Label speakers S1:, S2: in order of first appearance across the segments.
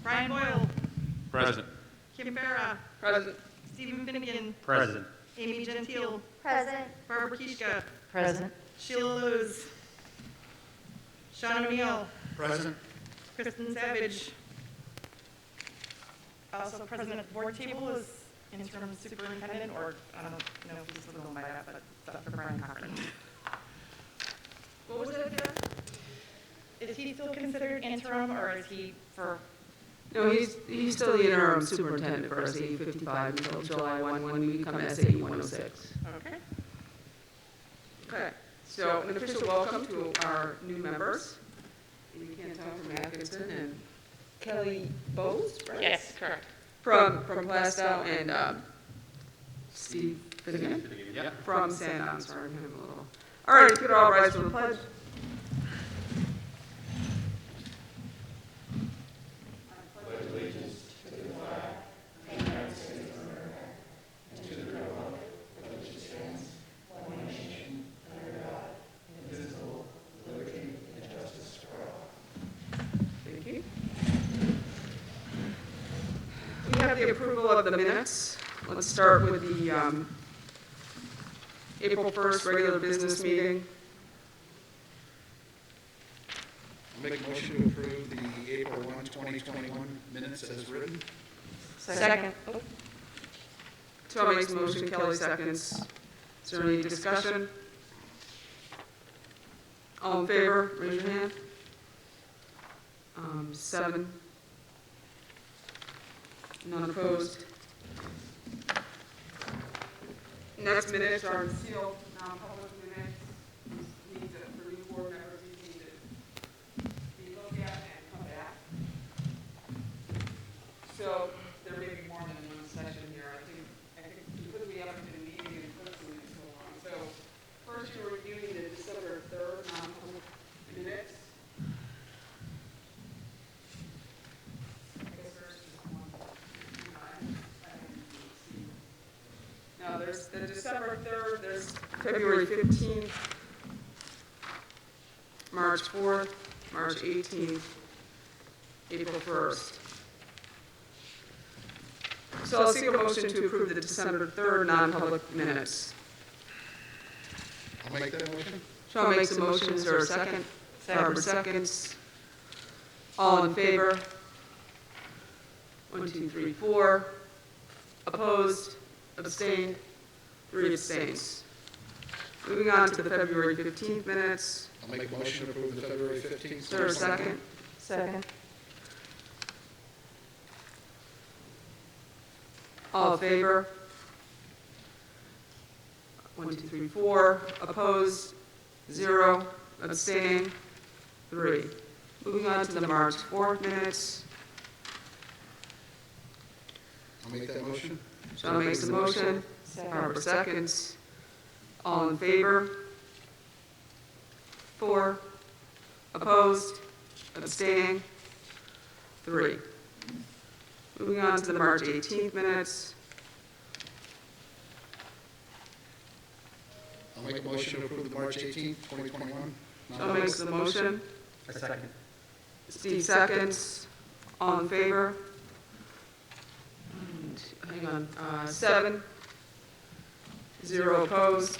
S1: Brian Boyle.
S2: Present.
S1: Kim Farah.
S3: Present.
S1: Stephen Finnegan.
S2: Present.
S1: Amy Gentile.
S4: Present.
S1: Barbara Kishka.
S4: Present.
S1: Sheila Lewis. Sean O'Neill.
S2: Present.
S1: Kristen Savage. Also present at the board table is interim superintendent, or I don't know if he's still going by that, but it's Dr. Brian Cochran. What was it again? Is he still considered interim, or is he for?
S3: No, he's still the interim superintendent for SAE 55 until July 1 when we become SAE 106.
S1: Okay.
S3: Okay, so an official welcome to our new members. Amy Canton from Atkinson and Kelly Bowes, right?
S1: Yes, correct.
S3: From Plastow and Steve Finnegan
S2: Yep.
S3: from San Don. Sorry, I'm having a little. All right, if you could all rise for the pledge. Thank you. We have the approval of the minutes. Let's start with the April 1st regular business meeting.
S2: I'll make a motion to approve the April 1, 2021 minutes as written.
S1: Second.
S3: Tom makes the motion, Kelly seconds. Is there any discussion? All in favor, raise your hand. 7. None opposed. Next minutes are sealed, non-public minutes. These need to, for new board members, these need to be looked at and come back. So there may be more than one session here. I think because we haven't been meeting in person in so long. So first you're reviewing the December 3rd non-public minutes. I guess there's just one. Now, there's the December 3rd, there's February 15th, March 4th, March 18th, April 1st. So I'll seek a motion to approve the December 3rd non-public minutes.
S2: I'll make that motion.
S3: Sean makes a motion, is there a second? Barbara seconds. All in favor? 1, 2, 3, 4. Opposed? Abstained? 3 abstains. Moving on to the February 15th minutes.
S2: I'll make a motion to approve the February 15th.
S3: Is there a second?
S4: Second.
S3: All in favor? 1, 2, 3, 4. Opposed? 0. Abstaining? 3. Moving on to the March 4th minutes.
S2: I'll make that motion.
S3: Sean makes a motion. Barbara seconds. All in favor? 4. Opposed? Abstaining? 3. Moving on to the March 18th minutes.
S2: I'll make a motion to approve the March 18th, 2021.
S3: Sean makes the motion.
S2: A second.
S3: Steve seconds. All in favor? Hang on. 7. 0 opposed.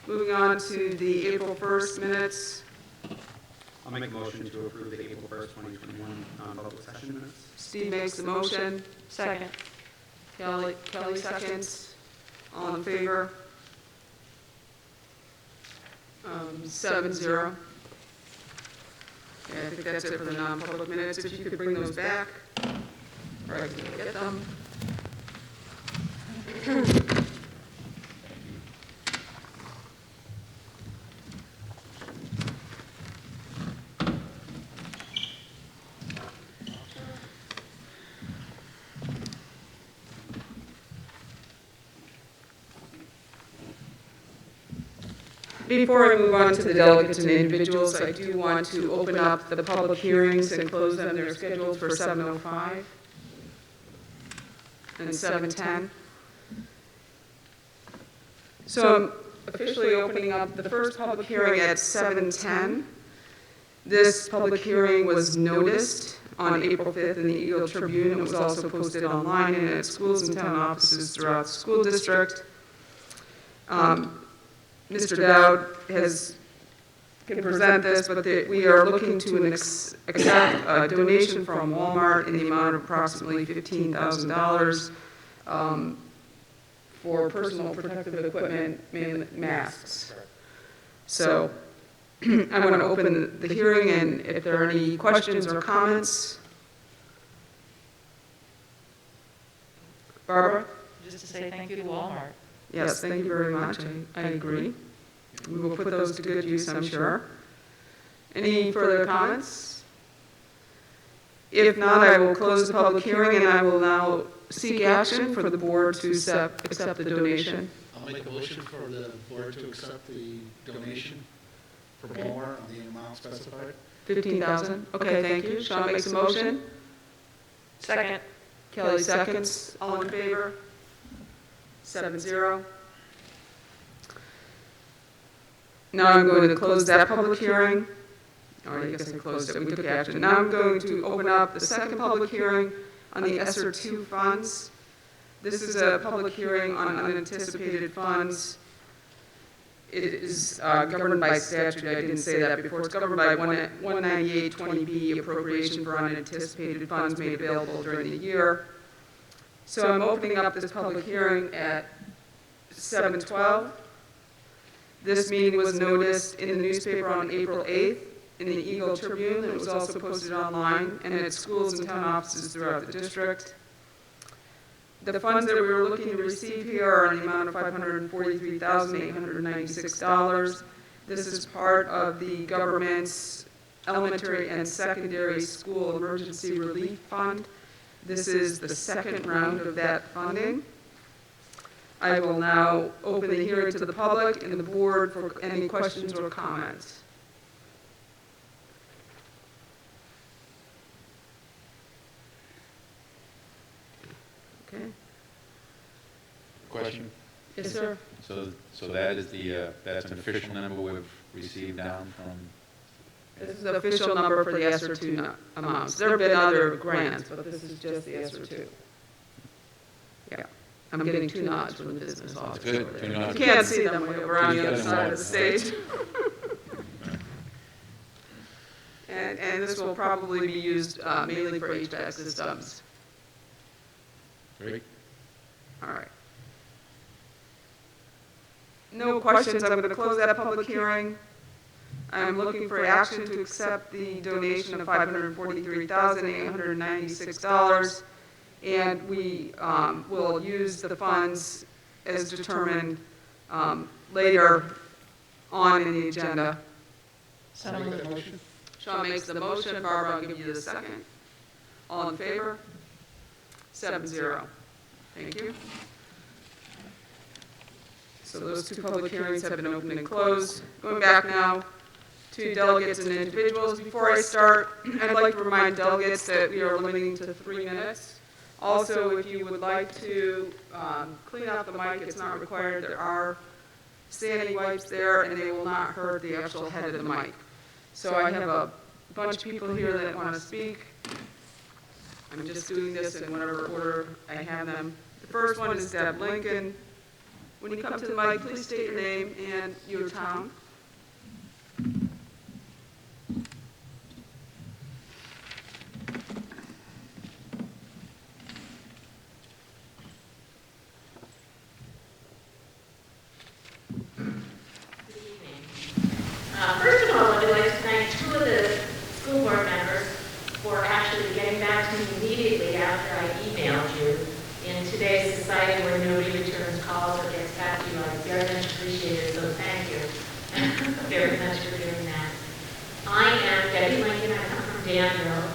S3: Moving on to the April 1st minutes.
S5: I'll make a motion to approve the April 1st, 2021 non-public session minutes.
S3: Steve makes the motion.
S4: Second.
S3: Kelly seconds. All in favor? 7-0. Okay, I think that's it for the non-public minutes. If you could bring those back, or I can get them. Before I move on to the delegates and individuals, I do want to open up the public hearings and close them. They're scheduled for 7:05 and 7:10. So I'm officially opening up the first public hearing at 7:10. This public hearing was noticed
S4: on April 5th in the Eagle Tribune. It was also posted online and at schools and town offices throughout the school district. Mr. Dowd can present this, but we are looking to accept a donation from Walmart in the amount of approximately $15,000 for personal protective equipment, mainly masks. So I'm going to open the hearing, and if there are any questions or comments. Barbara?
S1: Just to say thank you to Walmart.
S4: Yes, thank you very much. I agree. We will put those to good use, I'm sure. Any further comments? If not, I will close the public hearing, and I will now seek action for the board to accept the donation.
S2: I'll make a motion for the board to accept the donation from Walmart on the amount specified.
S4: 15,000? Okay, thank you. Sean makes a motion.
S1: Second.
S4: Kelly seconds. All in favor? 7-0. Now I'm going to close that public hearing. Or I guess I closed it, we took action. Now I'm going to open up the second public hearing on the ESSER 2 funds. This is a public hearing on unanticipated funds. It is governed by statute. I didn't say that before. It's governed by 19820B, appropriation for unanticipated funds made available during the year. So I'm opening up this public hearing at 7:12. This meeting was noticed in the newspaper on April 8th in the Eagle Tribune. It was also posted online and at schools and town offices throughout the district. The funds that we were looking to receive here are in the amount of $543,896. This is part of the government's elementary and secondary school emergency relief fund. This is the second round of that funding. I will now open the hearing to the public and the board for any questions or comments. Okay.
S6: Question?
S4: Yes, sir.
S6: So that is that's an official number we've received down from,
S4: This is the official number for the ESSER 2 amounts. There have been other grants, but this is just the ESSER 2. Yeah, I'm getting 2 nods from the business office.
S6: good,
S4: over
S6: 2
S4: there.
S6: nods.
S4: You can't see them way over on the
S6: You
S4: other
S6: got them
S4: side
S6: all.
S4: of the stage. And this will probably be used mainly for HVAC systems.
S6: Great.
S4: All right. No questions. I'm going to close that public hearing. I'm looking for action to accept the donation of $543,896, and we will use the funds as determined later on in the agenda.
S1: So
S2: Make
S1: moved.
S2: that motion?
S4: Sean makes the motion. Barbara, I'll give you the second. All in favor? 7-0. Thank you. So those 2 public hearings have been opened and closed. Going back now to delegates and individuals. Before I start, I'd like to remind delegates that we are limiting to 3 minutes. Also, if you would like to clean up the mic, it's not required. There are standing wipes there, and they will not hurt the actual head of the mic. So I have a bunch of people here that want to speak. I'm just doing this in whatever order I have them. The first one is Deb Lincoln. When you come to the mic, please state your name and your town.
S7: First of all, I would like to thank 2 of the school board members for actually getting back to me immediately after I emailed you. In today's society where nobody returns calls or gets back to you, I very much appreciate it, so thank you very much for doing that. I am Debbie Lincoln, I come from Danville,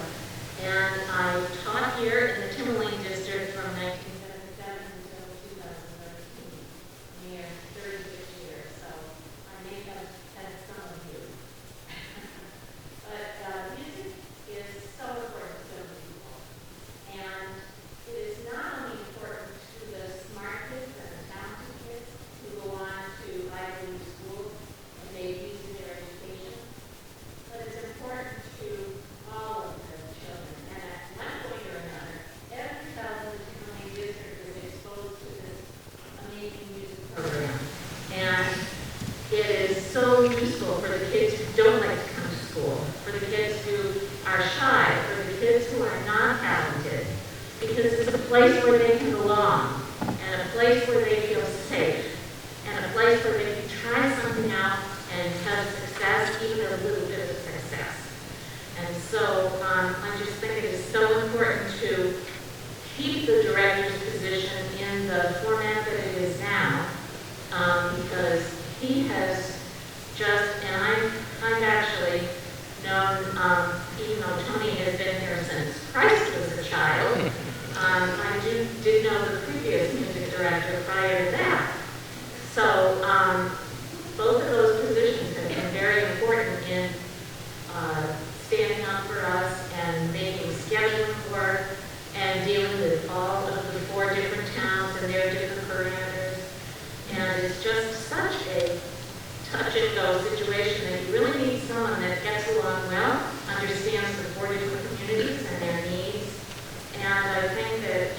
S7: and I taught here in the Timberlane District from 1977 until 2013, near 36 years, so I may have had some of you. But music is so important to young people. And it is not only important to the smart kids and the talented kids who go on to Ivy League schools and they use their education, but it's important to all of the children. And for the kids who are shy, for the kids who are not talented, because it's a place where they can belong, and a place where they feel safe, and a place where they can try something out and have success, even a little bit of success. And so I just think it is so important to keep the director's position in the format that it is now, because he has just, and I've actually known, even though Tony has been here since Christ was a child, I did know the previous music director prior to that. So both of those positions have been very important in standing up for us and making scheduling work and dealing with all of the 4 different towns and their different parameters. And it's just such a touch-and-go situation that you really need someone that gets along well, understands the 4 different communities and their needs. And I think that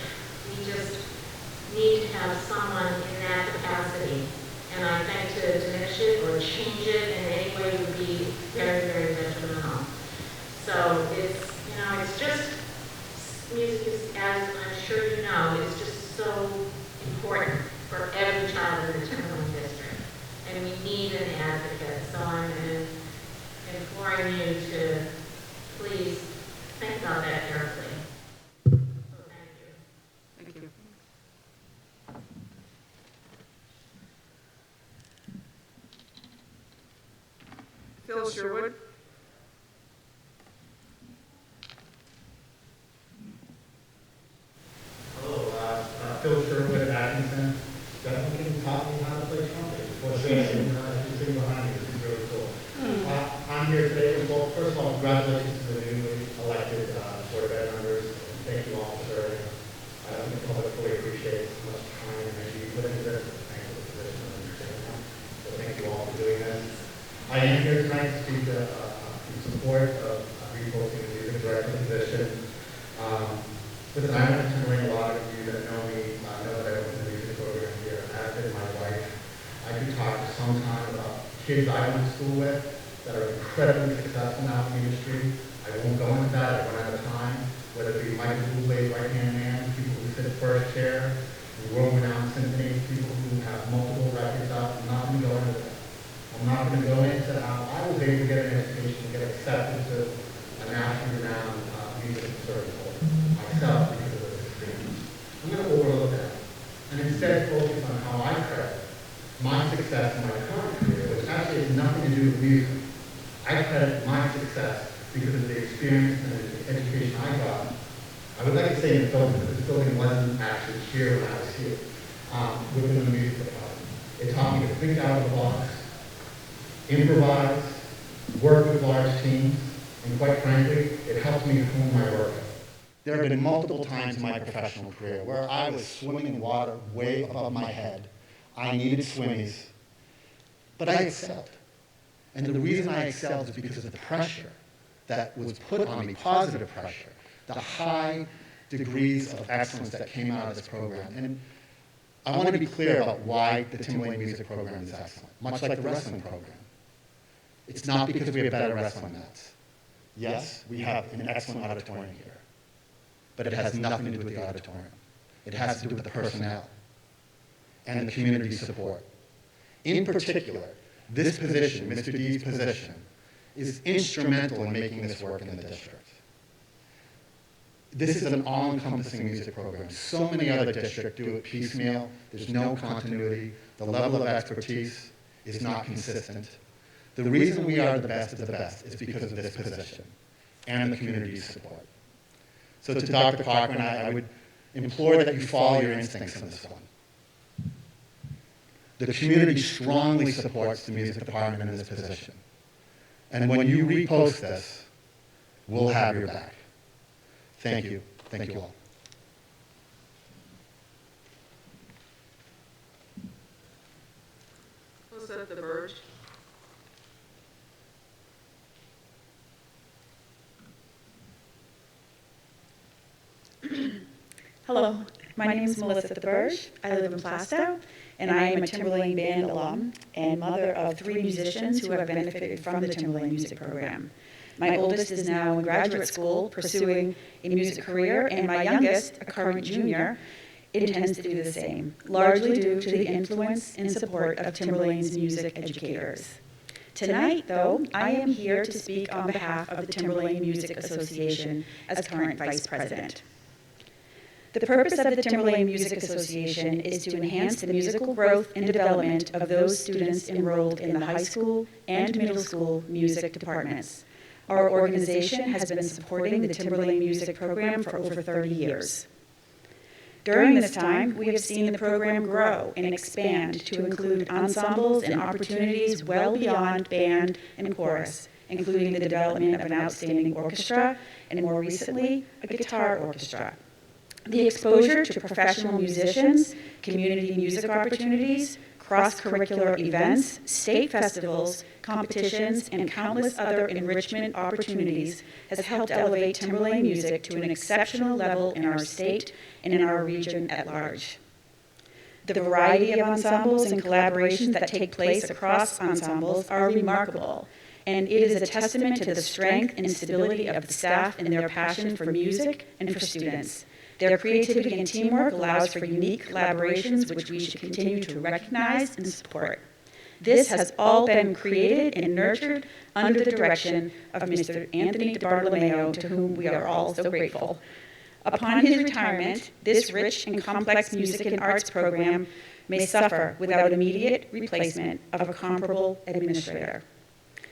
S7: we just need to have someone in that capacity. And I think to diminish it or change it in any way would be very, very detrimental. So it's, it's just, music is, as I'm sure you know, is just so important for every child in the Timberland district. And we need an advocate. So I'm imploring you to please think about that carefully. So thank you.
S4: Thank you. Phil Sherwood.
S8: Hello, Phil Sherwood, Atkinson. Definitely can taught me how to play trumpet. What's this? You sitting behind me. This is really cool. I'm here today. Well, first of all, congratulations to the newly elected Board of Ed members. Thank you all for serving. I don't think the public fully appreciates how much time and energy you put into this. Thank you for the position and understanding that. So thank you all for doing this. I am here tonight to speak in support of reposting the music director position. Listen, I know a lot of you that know me know that I was in the music program here. I've been my wife. I do talk sometimes about kids I went to school with that are incredibly successful now in the industry. I won't go into that. I run out of time. Whether it be Michael Bublé's right-hand man, people who sit first chair, world-renowned symphonies, people who have multiple records out. I'm not going to go into that. I'm not going to go into how I was able to get an education and get accepted to a nationally renowned music conservatory myself because of this experience. I'm going to overlook that and instead focus on how I credit my success in my current career, which actually has nothing to do with music. I credit my success because of the experience and the education I got. I would like to say in the building, but this building wasn't actually here when I was here, within the music department. It taught me to think out of the box, improvise, work with large teams, and quite frankly, it helped me hone my work. There have been multiple times in my professional career where I was swimming in water way above my head. I needed swimmies, but I excelled. And the reason I excelled is because of the pressure that was put on me, positive pressure, the high degrees of excellence that came out of this program. And I want to be clear about why the Timberlane Music Program is excellent, much like the wrestling program. It's not because we have better wrestling mats. Yes, we have an excellent auditorium here, but it has nothing to do with the auditorium. It has to do with the personnel and the community support. In particular, this position, Mr. D's position, is instrumental in making this work in the district. This is an all-encompassing music program. So many other districts do it piecemeal. There's no continuity. The level of expertise is not consistent. The reason we are the best of the best is because of this position and the community support. So to Dr. Cochran, I would implore that you follow your instincts in this one. The community strongly supports the music department in this position. And when you repost this, we'll have your back. Thank you. Thank you all.
S4: Was that the Burge?
S9: Hello, my name is Melissa DeBerge. I live in Plastow, and I am a Timberlane Band alum and mother of 3 musicians who have benefited from the Timberlane Music Program. My oldest is now in graduate school pursuing a music career, and my youngest, a current junior, intends to do the same, largely due to the influence and support of Timberlane's music educators. Tonight, though, I am here to speak on behalf of the Timberlane Music Association as current vice president. The purpose of the Timberlane Music Association is to enhance the musical growth and development of those students enrolled in the high school and middle school music departments. Our organization has been supporting the Timberlane Music program for over 30 years. During this time, we have seen the program grow and expand to include ensembles and opportunities well beyond band and chorus, including the development of an outstanding orchestra and, more recently, a guitar orchestra. The exposure to professional musicians, community music opportunities, cross-curricular events, state festivals, competitions, and countless other enrichment opportunities has helped elevate Timberlane music to an exceptional level in our state and in our region at large. The variety of ensembles and collaborations that take place across ensembles are remarkable, and it is a testament to the strength and stability of the staff and their passion for music and for students. Their creativity and teamwork allows for unique collaborations which we should continue to recognize and support. This has all been created and nurtured under the direction of Mr. Anthony DiBartolomeo, to whom we are all so grateful. Upon his retirement, this rich and complex music and arts program may suffer without immediate replacement of a comparable administrator.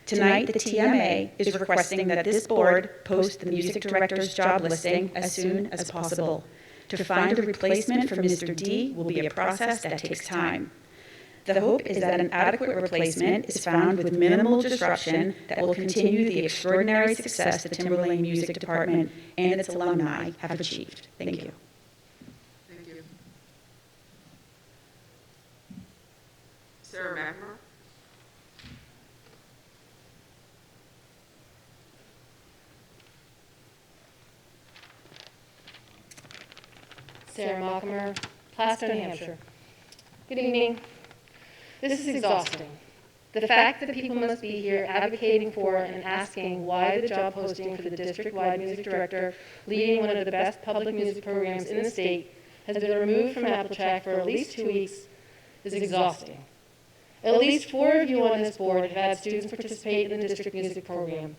S9: Tonight, the TMA is requesting that this board post the music director's job listing as soon as possible. To find a replacement for Mr. D will be a process that takes time. The hope is that an adequate replacement is found with minimal disruption that will continue the extraordinary success the Timberlane Music Department and its alumni have achieved. Thank you.
S4: Thank you. Sarah McNamara?
S10: Sarah Mockmer, Plastow, New Hampshire. Good evening. This is exhausting. The fact that people must be here advocating for and asking why the job posting for the district-wide music director leading one of the best public music programs in the state has been removed from Applejack for at least 2 weeks is exhausting. At least 4 of you on this board have had students participate in the district music program.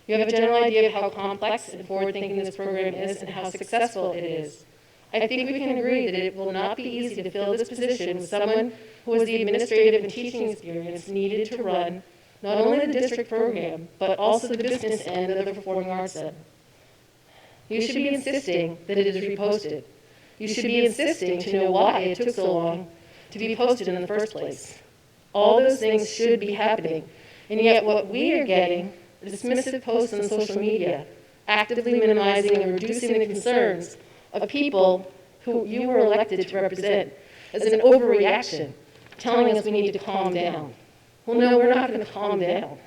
S10: You have a general idea of how complex and forward-thinking this program is and how successful it is. I think we can agree that it will not be easy to fill this position with someone who has the administrative and teaching experience needed to run not only the district program, but also the business end of the Performing Arts Center. You should be insisting that it is reposted. You should be insisting to know why it took so long to be posted in the first place. All those things should be happening, and yet what we are getting are dismissive posts on social media, actively minimizing and reducing the concerns of people who you were elected to represent as an overreaction, telling us we need to calm down. Well, no, we're not going to calm down.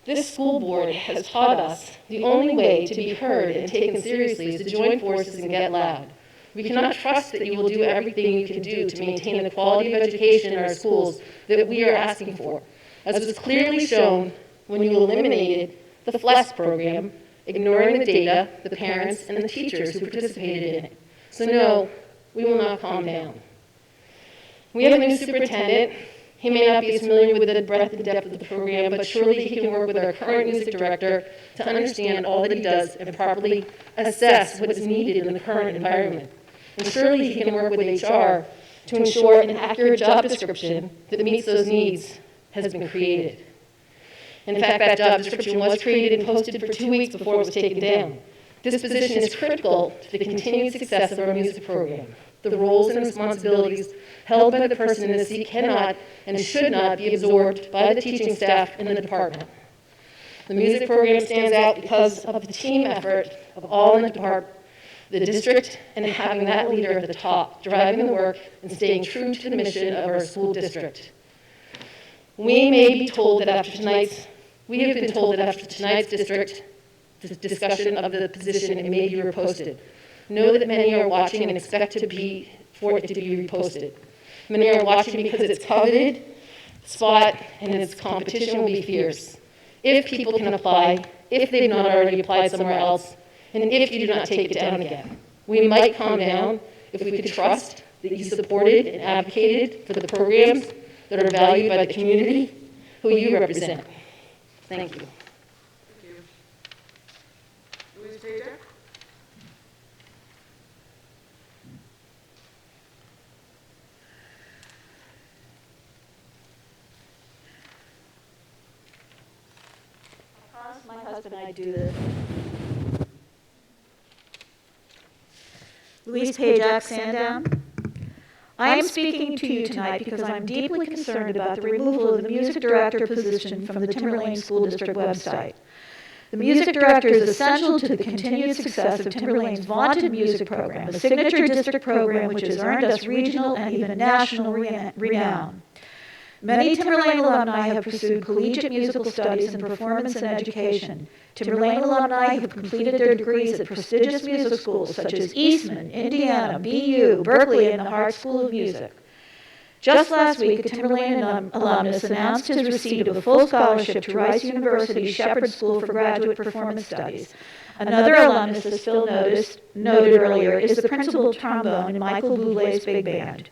S10: This school board has taught us the only way to be heard and taken seriously is to join forces and get loud. We cannot trust that you will do everything you can do to maintain the quality of education in our schools that we are asking for, as was clearly shown when you eliminated the FLES program, ignoring the data, the parents, and the teachers who participated in it. So no, we will not calm down. We have a new superintendent. He may not be as familiar with the breadth and depth of the program, but surely he can work with our current music director to understand all that he does and properly assess what is needed in the current environment. And surely he can work with HR to ensure an accurate job description that meets those needs has been created. In fact, that job description was created and posted for 2 weeks before it was taken down. This position is critical to the continued success of our music program. The roles and responsibilities held by the person in the seat cannot and should not be absorbed by the teaching staff in the department. The music program stands out because of the team effort of all in the department, the district, and having that leader at the top, driving the work and staying true to the mission of our school district. We have been told that after tonight's district discussion of the position, it may be reposted. Know that many are watching and expect for it to be reposted. Many are watching because it's coveted spot and its competition will be fierce. if people can apply, if they've not already applied somewhere else, and if you do not take it down again. We might calm down if we could trust that you supported and advocated for the programs that are valued by the community who you represent. Thank you.
S4: Thank you. Louise Pajak?
S9: My husband and I do this. Louise Pajak, Sandown. I am speaking to you tonight because I'm deeply concerned about the removal of the music director position from the Timberlane School District website. The music director is essential to the continued success of Timberlane's vaunted music program, a signature district program which has earned us regional and even national renown. Many Timberlane alumni have pursued collegiate musical studies in performance and education. Timberlane alumni have completed their degrees at prestigious music schools such as Eastman, Indiana, BU, Berkeley, and the Hart School of Music. Just last week, a Timberlane alumnus announced his receipt of a full scholarship to Rice University's Shepherd School for Graduate Performance Studies. Another alumnus, as Phil noted earlier, is the principal trombone in Michael Bublé's big band.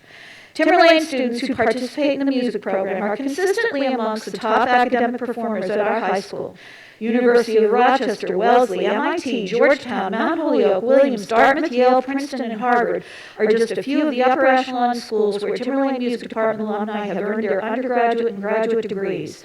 S9: Timberlane students who participate in the music program are consistently amongst the top academic performers at our high school. University of Rochester, Wellesley, MIT, Georgetown, Mount Holyoke, Williams, Dartmouth, Yale, Princeton, and Harvard are just a few of the upper echelon schools where Timberlane Music Department alumni have earned their undergraduate and graduate degrees.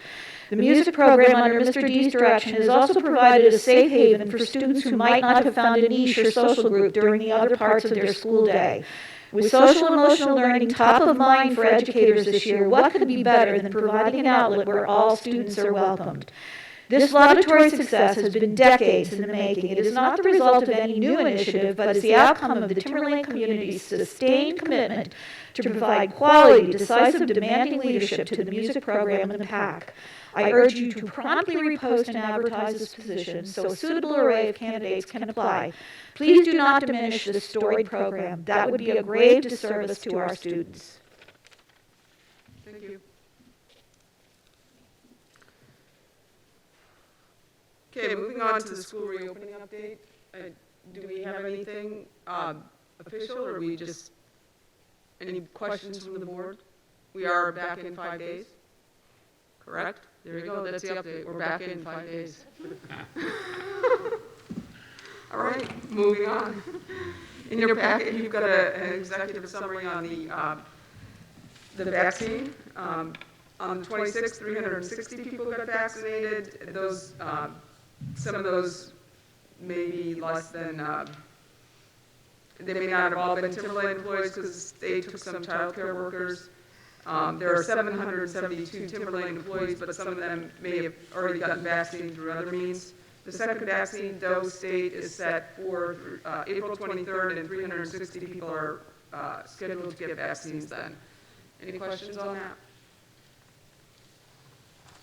S9: The music program under Mr. D's direction has also provided a safe haven for students who might not have found a niche or social group during the other parts of their school day. With social and emotional learning top of mind for educators this year, what could be better than providing an outlet where all students are welcomed? This laudatory success has been decades in the making. It is not the result of any new initiative, but is the outcome of the Timberlane community's sustained commitment to provide quality, decisive, demanding leadership to the music program and the PAC. I urge you to promptly repost and advertise this position so a suitable array of candidates can apply. Please do not diminish this storied program. That would be a grave disservice to our students.
S4: Thank you. Okay, moving on to the school reopening update. Do we have anything official, or we just, any questions from the board? We are back in 5 days, correct? There you go, that's the update. We're back in 5 days. All right, moving on. In your packet, you've got an executive summary on the vaccine. On the 26th, 360 people got vaccinated. Those, some of those may be less than, they may not have all been Timberlane employees because they took some child care workers. There are 772 Timberlane employees, but some of them may have already gotten vaccinated through other means. The second vaccine dose date is set for April 23rd, and 360 people are scheduled to get vaccines then. Any questions on that?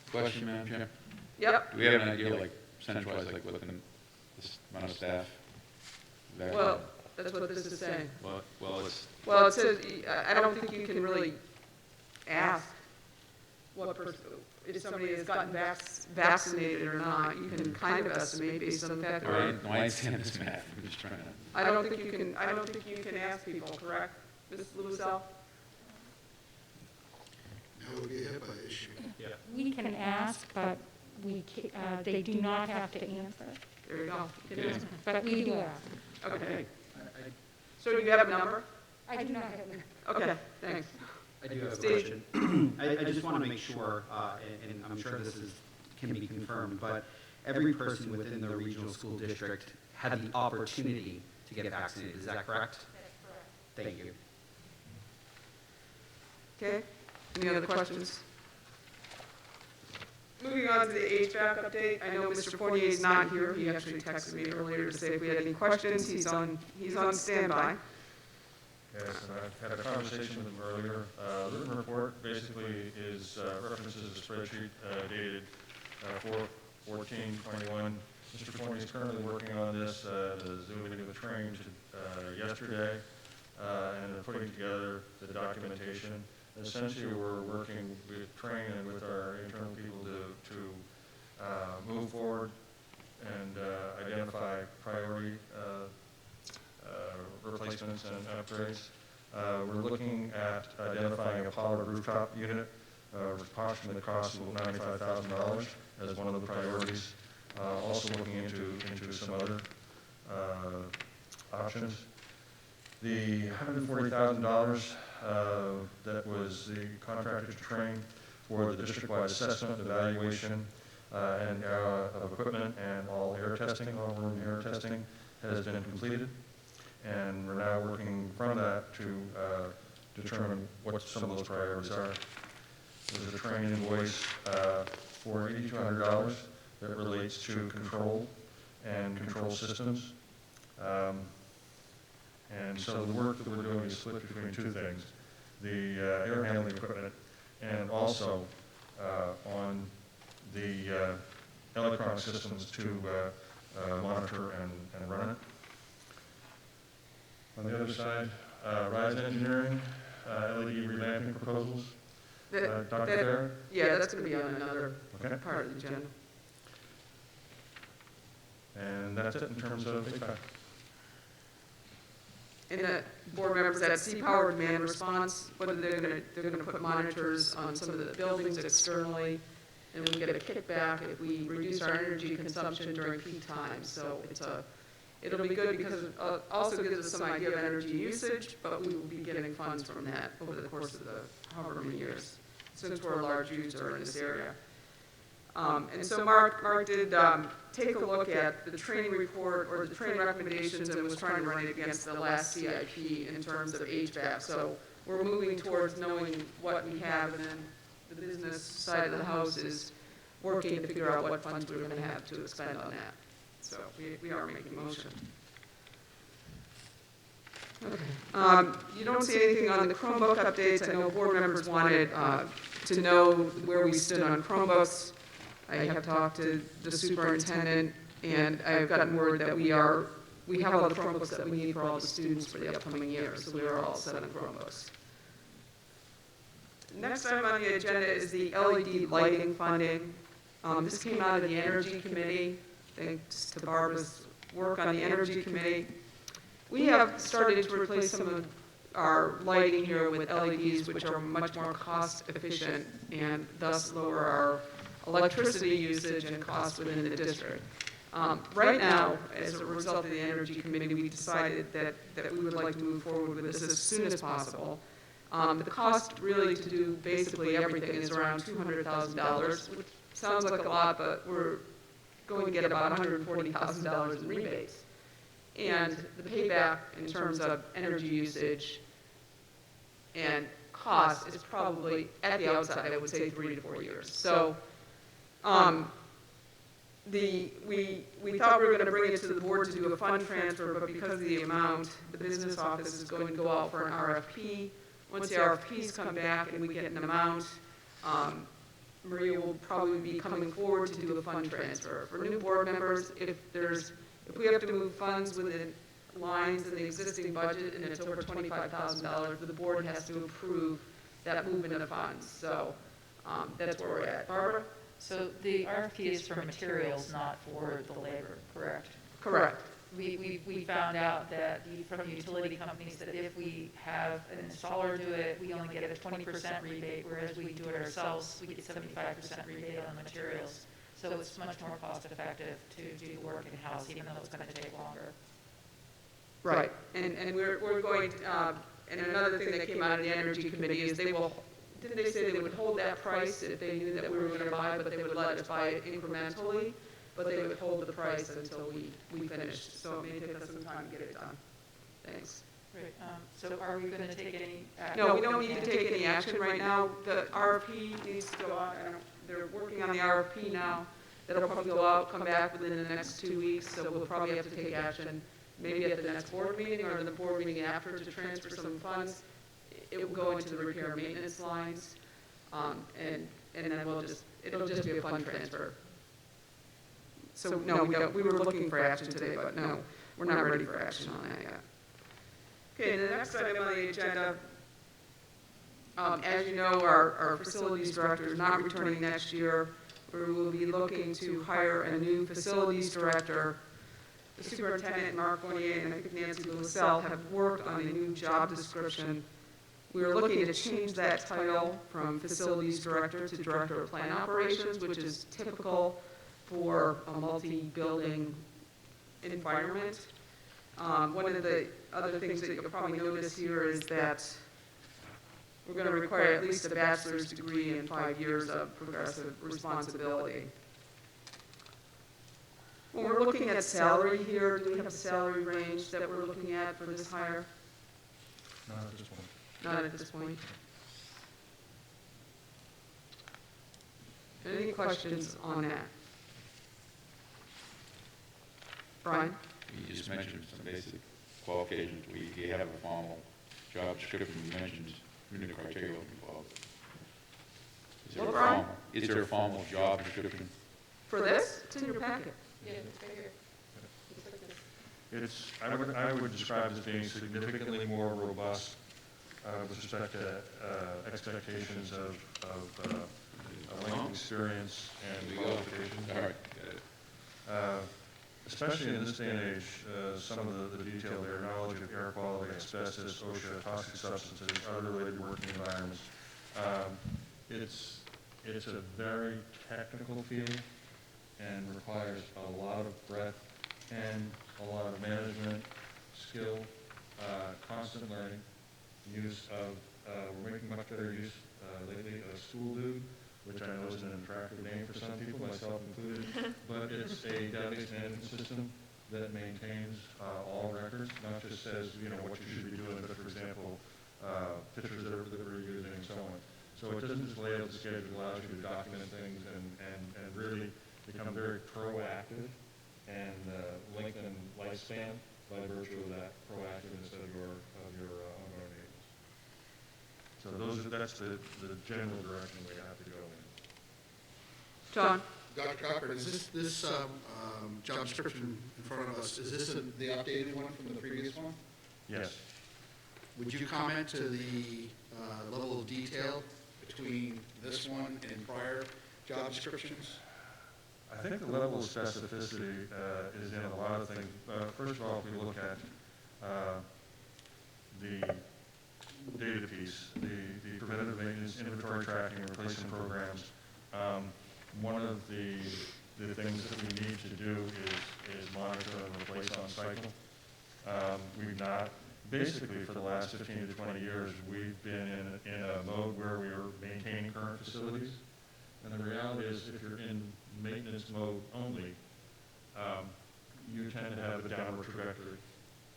S6: Question, Madam Chair?
S4: Yep.
S6: Do we have an idea, like, percentage-wise, like, what the amount of staff?
S4: Well, that's what this is saying.
S6: Well, it's,
S4: Well, it says, I don't think you can really ask if somebody has gotten vaccinated or not. You can kind of estimate based on the fact
S6: no,
S4: that,
S6: I understand this math, I'm just trying to.
S4: I don't think you can ask people, correct, Ms. Louiselle?
S2: That would be a HIPAA issue.
S5: Yeah.
S11: We can ask, but they do not have to answer.
S4: There you go. You can ask.
S11: But we do ask.
S4: Okay. So do you have a number?
S11: I do not have it.
S4: Okay, thanks.
S5: I do have a
S4: Steve?
S5: question. I just want to make sure, and I'm sure this can be confirmed, but every person within the regional school district had the opportunity to get vaccinated. Is that correct?
S11: That's correct.
S5: Thank you.
S4: Okay, any other questions? Moving on to the HVAC update, I know Mr. Fournier is not here. He actually texted me earlier to say if we had any questions. He's on standby.
S12: Yes, and I've had a conversation with him earlier. The written report basically is references a spreadsheet dated 4/14/21. Mr. Fournier is currently working on this. The Zoom meeting with Train yesterday, and they're putting together the documentation. Essentially, we're working with Train and with our internal people to move forward and identify priority replacements and upgrades. We're looking at identifying a powered rooftop unit, which approximately costs $95,000 as one of the priorities. Also looking into some other options. The $140,000 that was the contractor to train for the district-wide assessment, evaluation, and of equipment and all air testing, all room air testing has been completed. And we're now working from that to determine what some of those priorities are. There's a train invoice for $8,200 that relates to control and control systems. And so the work that we're doing is split between two things, the air handling equipment and also on the electronic systems to monitor and run it. On the other side, Rise Engineering, LED revamping proposals. Dr. Fair?
S4: Yeah, that's going to be on another
S12: Okay.
S4: part of the agenda.
S12: And that's it in terms of HVAC.
S4: And the board members that see power demand response, whether they're gonna put monitors on some of the buildings externally, and we get a kickback if we reduce our energy consumption during peak times. So it'll be good because it also gives us some idea of energy usage, but we will be getting funds from that over the course of the however many years, since we're a large user in this area. And so Mark did take a look at the training report or the training recommendations and was trying to run it against the last CIP in terms of HVAC. So we're moving towards knowing what we have, and then the business side of the house is working to figure out what funds we're going to have to expend on that. So we are making motion. Okay. You don't see anything on the Chromebook updates. I know board members wanted to know where we stood on Chromebooks. I have talked to the superintendent, and I've gotten word that we have all the Chromebooks that we need for all the students for the upcoming year, so we are all set on Chromebooks. Next item on the agenda is the LED lighting funding. This came out of the Energy Committee, thanks to Barbara's work on the Energy Committee. We have started to replace some of our lighting here with LEDs, which are much more cost efficient and thus lower our electricity usage and cost within the district. Right now, as a result of the Energy Committee, we decided that we would like to move forward with this as soon as possible. The cost really to do basically everything is around $200,000, which sounds like a lot, but we're going to get about $140,000 in rebates. And the payback in terms of energy usage and cost is probably, at the outside, I would say 3 to 4 years. So we thought we were going to bring it to the board to do a fund transfer, but because of the amount, the business office is going to go out for an RFP. Once the RFPs come back and we get an amount, Maria will probably be coming forward to do a fund transfer. For new board members, if we have to move funds within lines in the existing budget and it's over $25,000, the board has to approve that movement of funds. So that's where we're at. Barbara?
S13: So the RFP is for materials, not for the labor, correct?
S4: Correct.
S13: We found out that from utility companies that if we have an installer do it, we only get a 20% rebate, whereas we do it ourselves, we get 75% rebate on materials. So it's much more cost effective to do the work in-house, even though it's going to take longer.
S4: Right. And we're going to, and another thing that came out of the Energy Committee is didn't they say they would hold that price if they knew that we were going to buy, but they would let us buy it incrementally, but they would hold the price until we finished. So it may take us some time to get it done. Thanks.
S13: Right. So are we going to take any action?
S4: No, we don't need to take any action right now. The RFP needs to go out. They're working on the RFP now. That'll probably go out, come back within the next 2 weeks, so we'll probably have to take action maybe at the next board meeting or the board meeting after to transfer some funds. It will go into the repair and maintenance lines, and then it'll just be a fund transfer. So no, we were looking for action today, but no, we're not ready for action on that yet. Okay, the next item on the agenda, as you know, our facilities director is not returning next year. where we'll be looking to hire a new facilities director. The superintendent, Mark Fournier, and I think Nancy Louiselle have worked on a new job description. We are looking to change that title from facilities director to director of plant operations, which is typical for a multi-building environment. One of the other things that you'll probably notice here is that we're going to require at least a bachelor's degree and 5 years of progressive responsibility. When we're looking at salary here, do we have a salary range that we're looking at for this hire?
S12: Not at this point.
S4: Not at this point. Any questions on that? Brian?
S6: You just mentioned some basic qualifications. We have a formal job description. You mentioned the criteria looking for. Is there a formal job description?
S4: For this? It's in your packet.
S3: Yeah, it's right here.
S12: It's, I would describe it as being significantly more robust with respect to expectations of length of experience and qualifications.
S6: All right, got it.
S12: Especially in this day and age, some of the detail there, knowledge of air quality, asbestos, OSHA, toxic substances, other related working environments. It's a very technical field and requires a lot of breadth and a lot of management skill, constant learning, use of, we're making much better use lately of school dude, which I know is an attractive name for some people, myself included, but it's a database management system that maintains all records, not just says, you know, what you should be doing, but for example, pictures that we're using and so on. So it doesn't just lay out the schedule, it allows you to document things and really become very proactive and lengthen lifespan by virtue of that proactiveness of your ongoing maintenance. So that's the general direction we have to go in.
S4: John?
S2: Dr. Cochran, is this job description in front of us, is this the updated one from the previous one?
S12: Yes.
S2: Would you comment to the level of detail between this one and prior job descriptions?
S12: I think the level of specificity is in a lot of things. First of all, if we look at the data piece, the preventative maintenance, inventory tracking, and replacement programs, one of the things that we need to do is monitor and replace on cycle. We've not, basically for the last 15 to 20 years, we've been in a mode where we are maintaining current facilities. And the reality is, if you're in maintenance mode only, you tend to have a downward trajectory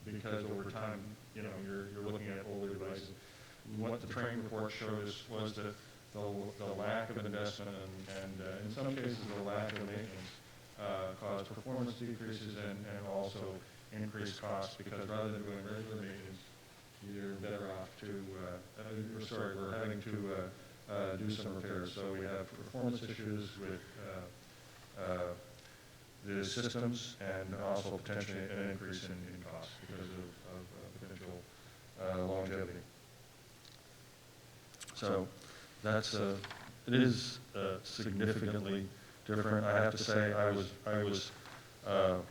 S12: because over time, you know, you're looking at older devices. What the training report showed us was that the lack of investment and in some cases the lack of maintenance caused performance decreases and also increased costs because rather than doing regular maintenance, you're better off to, we're having to do some repairs. So we have performance issues with the systems and also potentially an increase in costs because of potential longevity. So that's it is significantly different. I have to say I was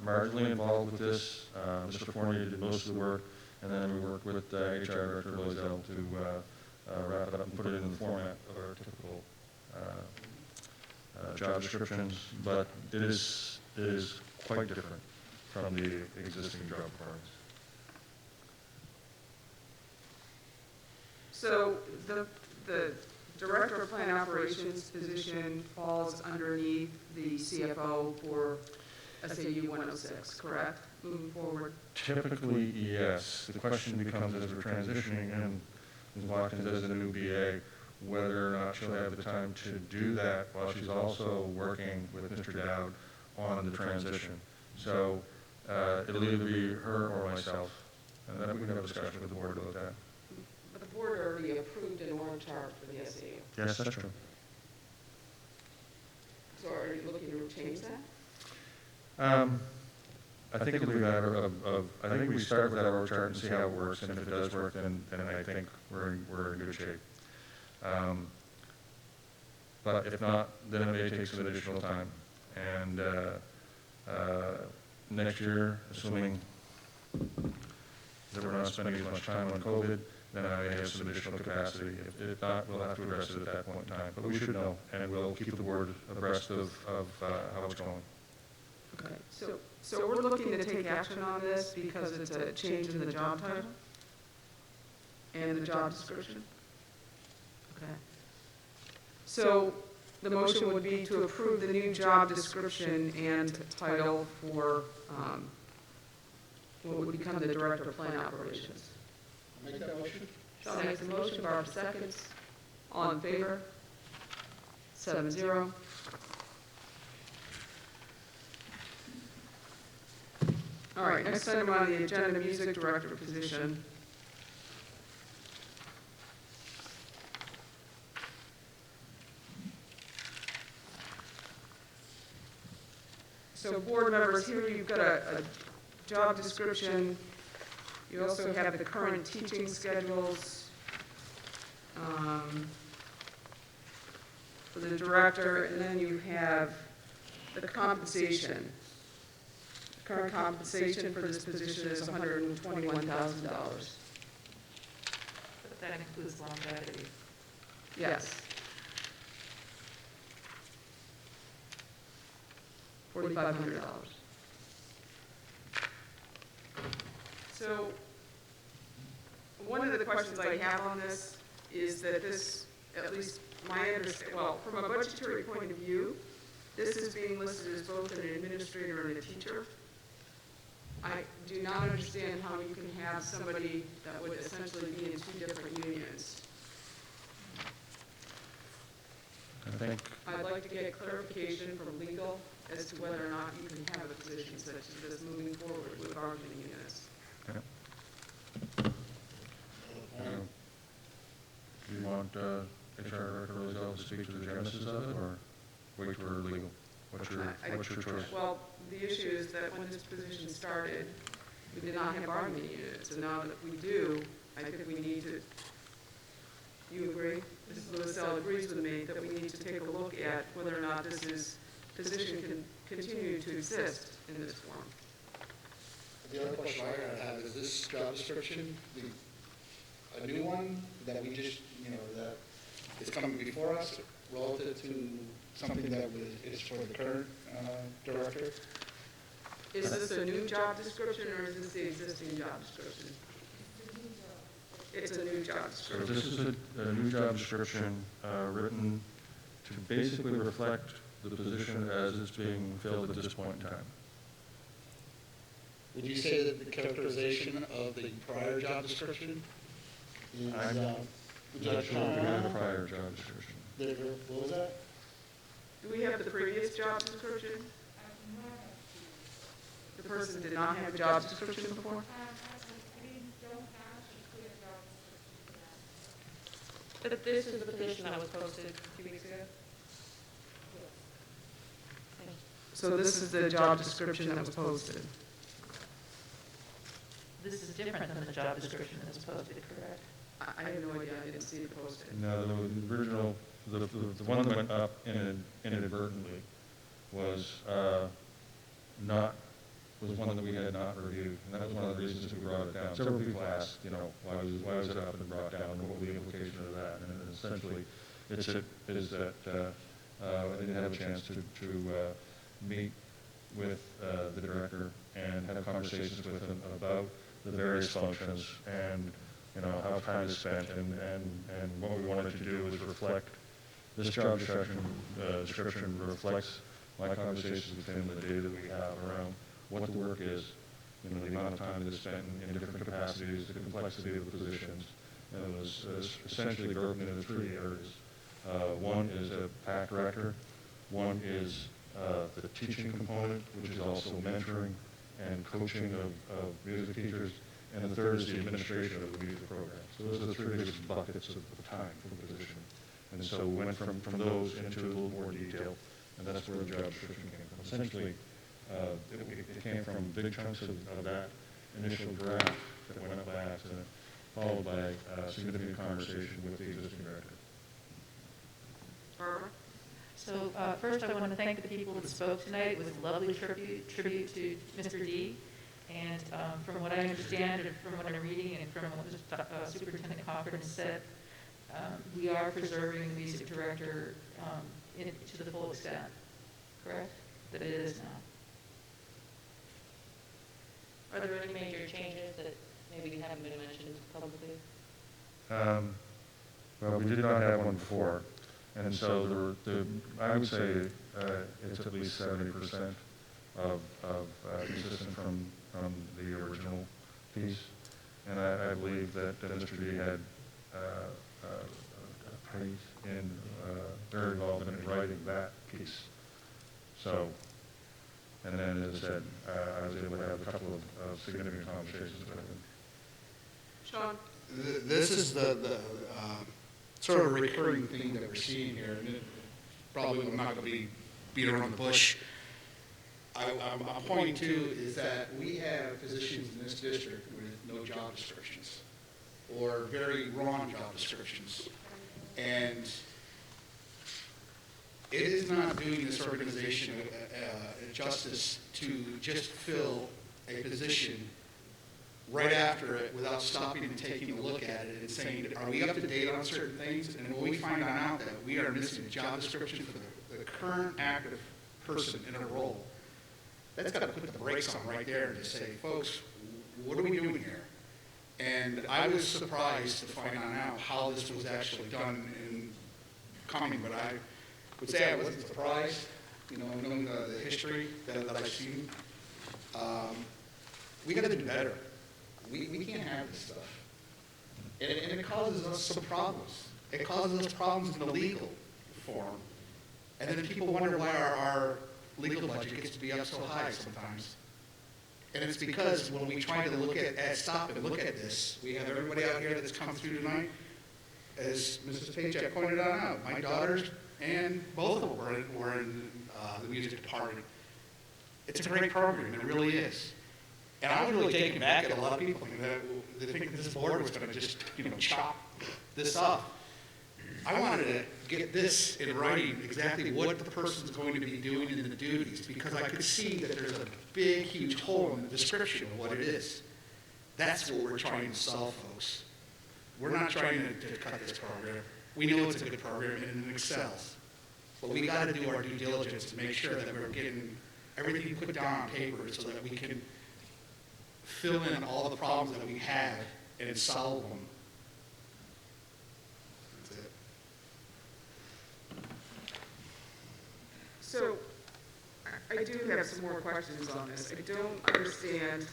S12: marginally involved with this. Mr. Fournier did most of the work, and then we worked with HR Director Loisel to wrap it up and put it in the format of our typical job descriptions. But it is quite different from the existing job requirements.
S4: So the Director of Plant Operations position falls underneath the CFO for SAU 106, correct, moving forward?
S12: Typically, yes. The question becomes as we're transitioning in, Ms. Watkins as a new BA, whether or not she'll have the time to do that while she's also working with Mr. Dowd on the transition. So it'll either be her or myself, and then we can have a discussion with the board about that.
S4: But the board already approved an org chart for the SAU.
S12: Yes, that's true.
S4: So are you looking to change that?
S12: I think it'll be a matter of I think we start with that org chart and see how it works, and if it does work, then I think we're in good shape. but if not, then it may take some additional time. And next year, assuming that we're not spending as much time on COVID, then I may have some additional capacity. If not, we'll have to address it at that point in time. But we should know, and we'll keep the board abreast of how it's going.
S4: Okay, so we're looking to take action on this because it's a change in the job title and the job description? Okay. So the motion would be to approve the new job description and title for what would become the Director of Plant Operations.
S2: Make that motion?
S4: Sean makes the motion, Barb seconds. All in favor? 7-0. All right, next item on the agenda, music director position. So board members, here you've got a job description. You also have the current teaching schedules for the director, and then you have the compensation. The current compensation for this position is $121,000.
S13: But that includes longevity.
S4: Yes. $4,500. So, one of the questions I have on this is that this, at least my understanding, well, from a budgetary point of view, this is being listed as both an administrator and a teacher. I do not understand how you can have somebody that would essentially be in two different unions.
S12: I think
S4: I'd like to get clarification from legal as to whether or not you can have a position such as this moving forward with bargaining units.
S12: Do you want HR Director Roselle to speak to the genesis of it, or wait for legal? What's your choice?
S4: Well, the issue is that when this position started, we did not have bargaining units, and now that we do, I think we need to, you agree? Mrs. Lewis-Ell agrees with me that we need to take a look at whether or not this position can continue to exist in this form.
S2: The other question I have is this job description, a new one that we just, that is coming before us relative to something that is for the current director?
S4: Is this a new job description, or is this the existing job description? It's a new job
S12: So
S4: description.
S12: this is a new job description written to basically reflect the position as it's being filled at this point in time.
S2: Would you say that the characterization of the prior job description is,
S12: I'm
S2: would you
S12: not
S2: like to
S12: sure if we
S2: comment
S12: had
S2: on
S12: a
S2: that?
S12: prior job description.
S2: What was that?
S4: Do we have the previous job description? The person did not have a job description before?
S10: But this is the position that was posted 2 weeks ago?
S4: So this is the job description that was posted.
S13: This is different than the job description that was posted, correct?
S4: I have no idea, I didn't see it posted.
S12: No, the original, the one that went up inadvertently was one that we had not reviewed, and that was one of the reasons we brought it down. Several people asked, why was it up and brought down, and what was the implication of that? And essentially, is that I didn't have a chance to meet with the director and have conversations with him about the various functions and how time is spent, and what we wanted to do was reflect this job description reflects my conversations with him, the data that we have around what the work is, the amount of time that is spent in different capacities, the complexity of the positions, and it was essentially broken into 3 areas. One is a PAC director, one is the teaching component, which is also mentoring and coaching of music teachers, and the third is the administration of the music program. So those are the 3 biggest buckets of time for the position. And so we went from those into a little more detail, and that's where the job description came from. Essentially, it came from big chunks of that initial draft that went up by accident, followed by significant conversation with the existing director.
S4: Barbara?
S13: So first, I want to thank the people that spoke tonight. It was a lovely tribute to Mr. D. And from what I understand, and from what I'm reading, and from what Superintendent Cochran said, we are preserving the music director to the full extent, correct? That it is now.
S10: Are there any major changes that maybe haven't been mentioned publicly?
S12: Well, we did not have one before, and so I would say it's at least 70% of consistent from the original piece, and I believe that Mr. D had very involved in writing that piece. So, and then as I said, I was able to have a couple of significant conversations with him.
S4: Sean?
S2: This is the sort of recurring thing that we're seeing here, and it probably I'm not going to be beat around the bush. I'm pointing to is that we have positions in this district with no job descriptions, or very wrong job descriptions, and it is not doing this organization justice to just fill a position right after it without stopping and taking a look at it and saying, are we up to date on certain things? And when we find out that we are missing a job description for the current active person in a role, that's got to put the brakes on right there and just say, folks, what are we doing here? And I was surprised to find out how this was actually done in coming, but I would say I wasn't surprised, knowing the history that I've seen. We got to do better. We can't have this stuff. And it causes us some problems. It causes us problems in the legal form. And then people wonder why our legal budget gets to be up so high sometimes. And it's because when we try to stop and look at this, we have everybody out here that's come through tonight. As Mrs. Paycheck pointed out, my daughters and both of them were in the music department. It's a great program, it really is. And I was really taken back at a lot of people that think this board was going to just, chop this up. I wanted to get this in writing, exactly what the person's going to be doing in the duties, because I could see that there's a big, huge hole in the description of what it is. That's what we're trying to solve, folks. We're not trying to cut this program. We know it's a good program and it excels. But we got to do our due diligence to make sure that we're getting everything put down on paper so that we can fill in all the problems that we have and solve them. That's it.
S4: So, I do have some more questions on this. I don't understand,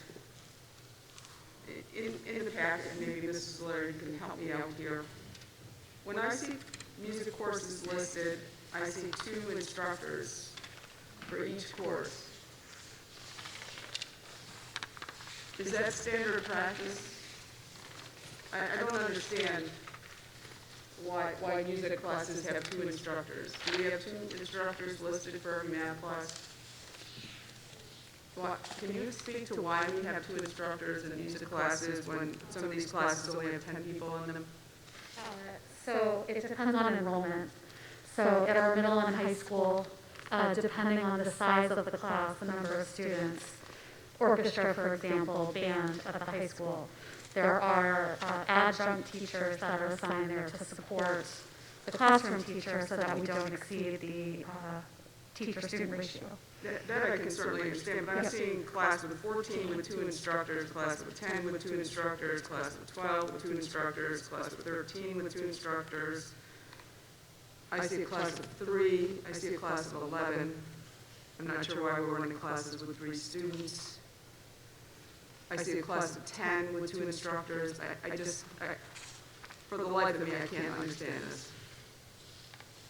S4: in the packet, and maybe Mrs. Larry can help me out here. When I see music courses listed, I see 2 instructors for each course. Is that standard practice? I don't understand why music classes have 2 instructors. Do we have 2 instructors listed for a math class? Can you speak to why we have 2 instructors in music classes when some of these classes only have 10 people in them?
S11: So it depends on enrollment. So at our middle and high school, depending on the size of the class, the number of students, orchestra, for example, band at the high school, there are adjunct teachers that are assigned there to support the classroom teacher so that we don't exceed the teacher-student ratio.
S4: That I can certainly understand, but I'm seeing class with 14 with 2 instructors, class with 10 with 2 instructors, class with 12 with 2 instructors, class with 13 with 2 instructors. I see a class of 3, I see a class of 11. I'm not sure why we're running classes with 3 students. I see a class of 10 with 2 instructors. For the life of me, I can't understand this.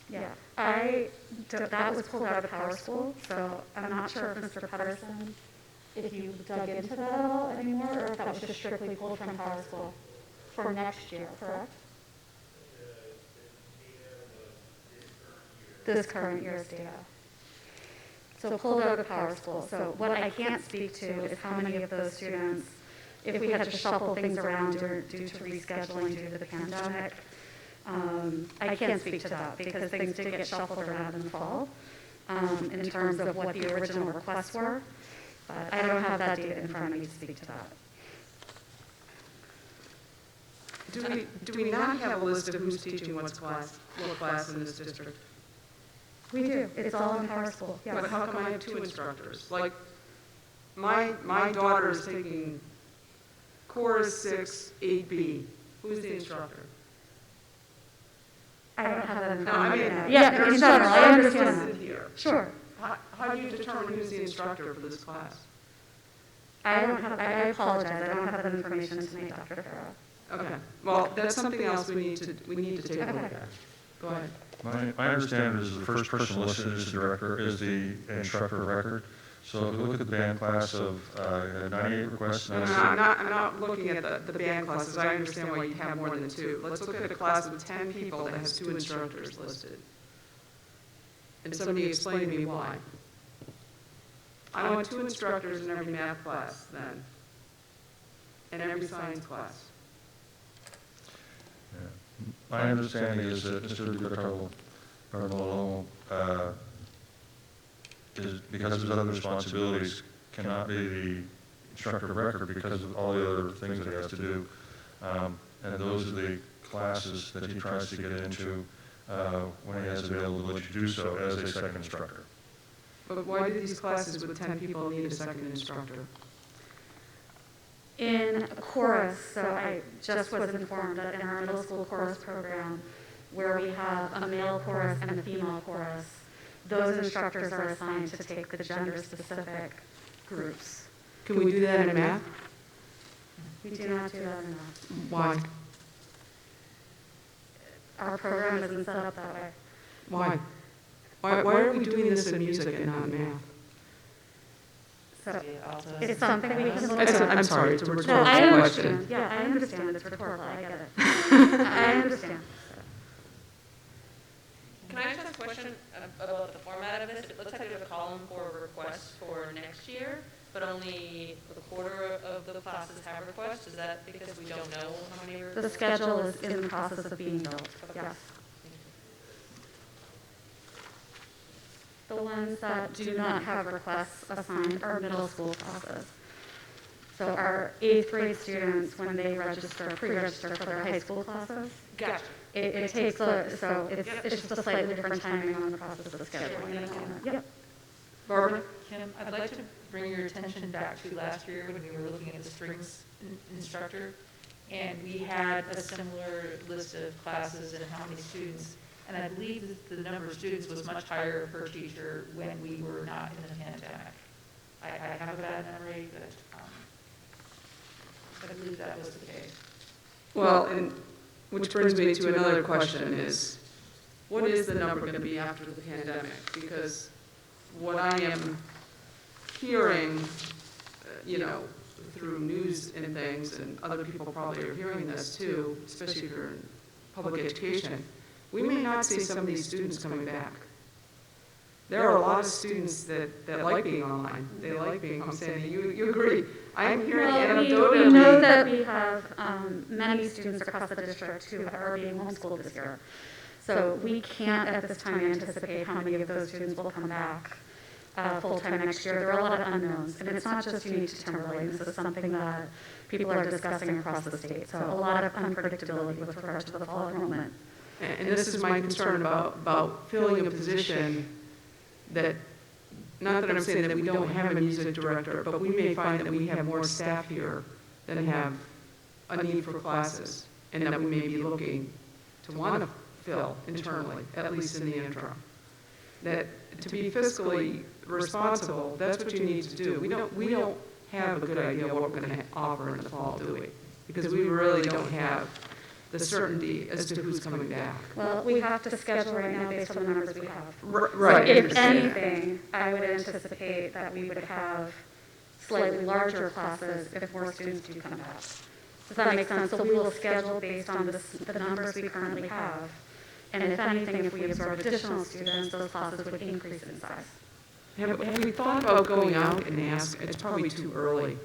S11: Yeah, that was pulled out of Power School, so I'm not sure if Mr. Pedersen, if you dug into that at all anymore, or if that was just strictly pulled from Power School for next year, correct? This current year's data. So pulled out of Power School. So what I can't speak to is how many of those students, if we had to shuffle things around due to rescheduling due to the pandemic, I can't speak to that because things did get shuffled around in the fall in terms of what the original requests were, but I don't have that data in front of me to speak to that.
S4: Do we not have a list of who's teaching what class in this district?
S11: We do. It's all in Power School, yes.
S4: But how come I have 2 instructors? Like, my daughter is taking Chorus 6 8B. Who's the instructor?
S11: I don't have that in
S4: No,
S11: front
S4: I
S11: of me.
S4: mean,
S11: Yeah,
S4: there's
S11: in general, I
S4: instructors
S11: understand
S4: listed
S11: that.
S4: here.
S11: Sure.
S4: How do you determine who's the instructor for this class?
S11: I apologize, I don't have that information tonight, Dr. Farrow.
S4: Okay, well, that's something else we need to take a look at. Go ahead.
S12: My understanding is the first person listed as the director is the instructor of record. So if you look at the band class of 98 requests,
S4: No, I'm not looking at the band classes. I understand why you have more than 2. Let's look at a class with 10 people that has 2 instructors listed. And somebody explain to me why. I want 2 instructors in every math class then, and every science class.
S12: my understanding is that Mr. Bartolo, is, because of his other responsibilities, cannot be the instructor of record because of all the other things that he has to do. And those are the classes that he tries to get into when he has availability to do so as a second instructor.
S4: But why do these classes with 10 people need a second instructor?
S11: In chorus, so I just was informed that in our middle school chorus program, where we have a male chorus and a female chorus, those instructors are assigned to take the gender-specific groups.
S4: Can we do that in math?
S11: We do not do that in math.
S4: Why?
S11: Our program isn't set up that way.
S4: Why? Why are we doing this in music and not in math?
S11: So it's something we can look
S4: I'm
S11: at.
S4: sorry, it's a
S11: No,
S4: rhetorical
S11: I
S4: question.
S11: understand. Yeah, I understand. It's rhetorical. I get it. I understand.
S14: Can I just ask a question about the format of this? It looks like there's a column for requests for next year, but only a quarter of the classes have requests. Is that because we don't know how many requests?
S11: The schedule is in the process of being built, yes. The ones that do not have requests assigned are middle school classes. So our 8th grade students, when they register, pre-register for their high school classes,
S14: Gotcha.
S11: it takes so it's just a slightly different timing on the process of scheduling. Yep.
S4: Barbara?
S13: Kim, I'd like to bring your attention back to last year when we were looking at the strings instructor, and we had a similar list of classes and how many students, and I believe that the number of students was much higher per teacher when we were not in the pandemic. I have a bad memory, but I believe that was the case.
S4: Well, and which brings me to another question is, what is the number going to be after the pandemic? Because what I am hearing, through news and things, and other people probably are hearing this too, especially if you're in public education, we may not see some of these students coming back. There are a lot of students that like being online. They like being home. Sandy, you agree. I'm hearing anecdotally.
S11: We know that we have many students across the district who are being homeschooled this year. So we can't at this time anticipate how many of those students will come back full-time next year. There are a lot of unknowns, and it's not just unique to Timberlane. This is something that people are discussing across the state. So a lot of unpredictability with regard to the fall enrollment.
S4: And this is my concern about filling a position that, not that I'm saying that we don't have a music director, but we may find that we have more staff here than have a need for classes, and that we may be looking to want to fill internally, at least in the interim. That to be fiscally responsible, that's what you need to do. We don't have a good idea what we're going to offer in the fall, do we? Because we really don't have the certainty as to who's coming back.
S11: Well, we have to schedule right now based on the numbers we have.
S4: Right.
S11: So if anything, I would anticipate that we would have slightly larger classes if more students do come back. Does that make sense? So we will schedule based on the numbers we currently have. And if anything, if we absorb additional students, those classes would increase in size.
S4: Have we thought about going out and ask, it's probably too early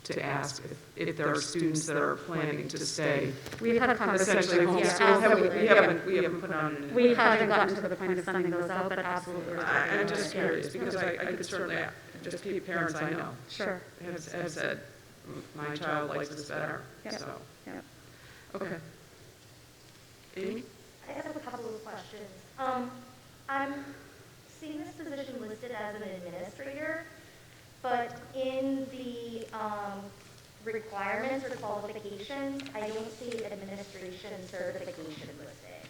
S4: to ask if there are students that are planning to stay.
S11: We've had
S4: Essentially
S11: conversations, yeah,
S4: homeschool.
S11: absolutely.
S4: We haven't put on an.
S11: We haven't gotten to the point of sending those out, but absolutely. we're talking
S4: I'm
S11: about
S4: just
S11: it.
S4: curious, because I could certainly, just parents I know
S11: Sure.
S4: have said, my child likes this better,
S11: Yep.
S4: so.
S11: Yep.
S4: Okay. Amy?
S15: I have a couple of questions. I'm seeing this position listed as an administrator, but in the requirements or qualifications, I don't see administration certification listed.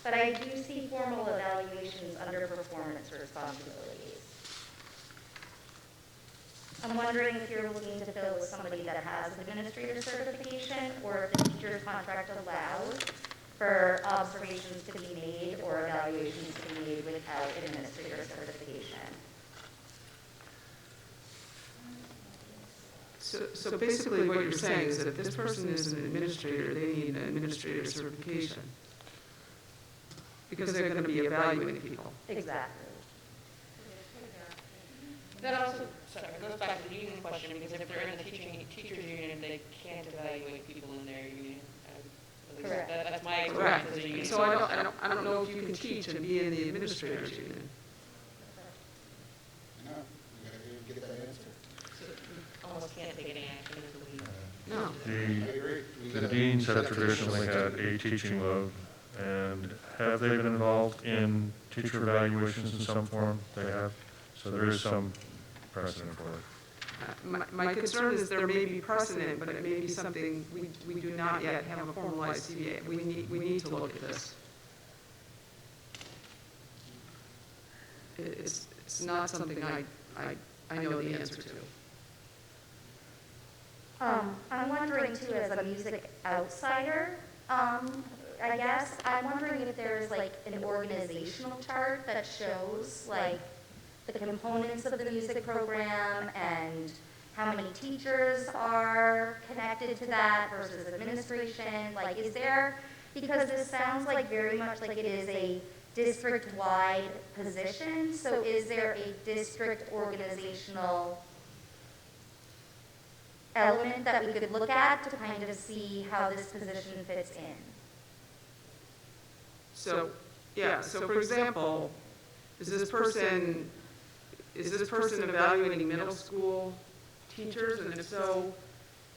S15: But I do see formal evaluations under performance responsibilities. I'm wondering if you're looking to fill with somebody that has an administrator certification, or if the teacher's contract allows for observations to be made or evaluations to be made without administrator certification.
S4: So basically what you're saying is that if this person is an administrator, they need an administrator certification. Because they're going to be evaluating people.
S15: Exactly.
S14: That also, sorry, goes back to the union question, because if they're in the teachers union, they can't evaluate people in their union.
S15: Correct.
S14: That's my
S4: Correct.
S14: experience as a union.
S4: So I don't know if you can teach and be in the administrators union.
S2: No, you gotta get that answer.
S14: So we almost can't take any action until we.
S4: No.
S2: I agree.
S12: The deans have traditionally had a teaching load, and have they been involved in teacher evaluations in some form? They have. So there is some precedent for it.
S4: My concern is there may be precedent, but it may be something, we do not yet have a formalized CBA. We need to look at this. It's not something I know the answer to.
S15: I'm wondering too, as a music outsider, I guess, I'm wondering if there's like an organizational chart that shows like the components of the music program and how many teachers are connected to that versus administration. Like, is there, because this sounds like very much like it is a district-wide position, so is there a district organizational element that we could look at to kind of see how this position fits in?
S4: So, yeah, so for example, is this person evaluating middle school teachers? And if so,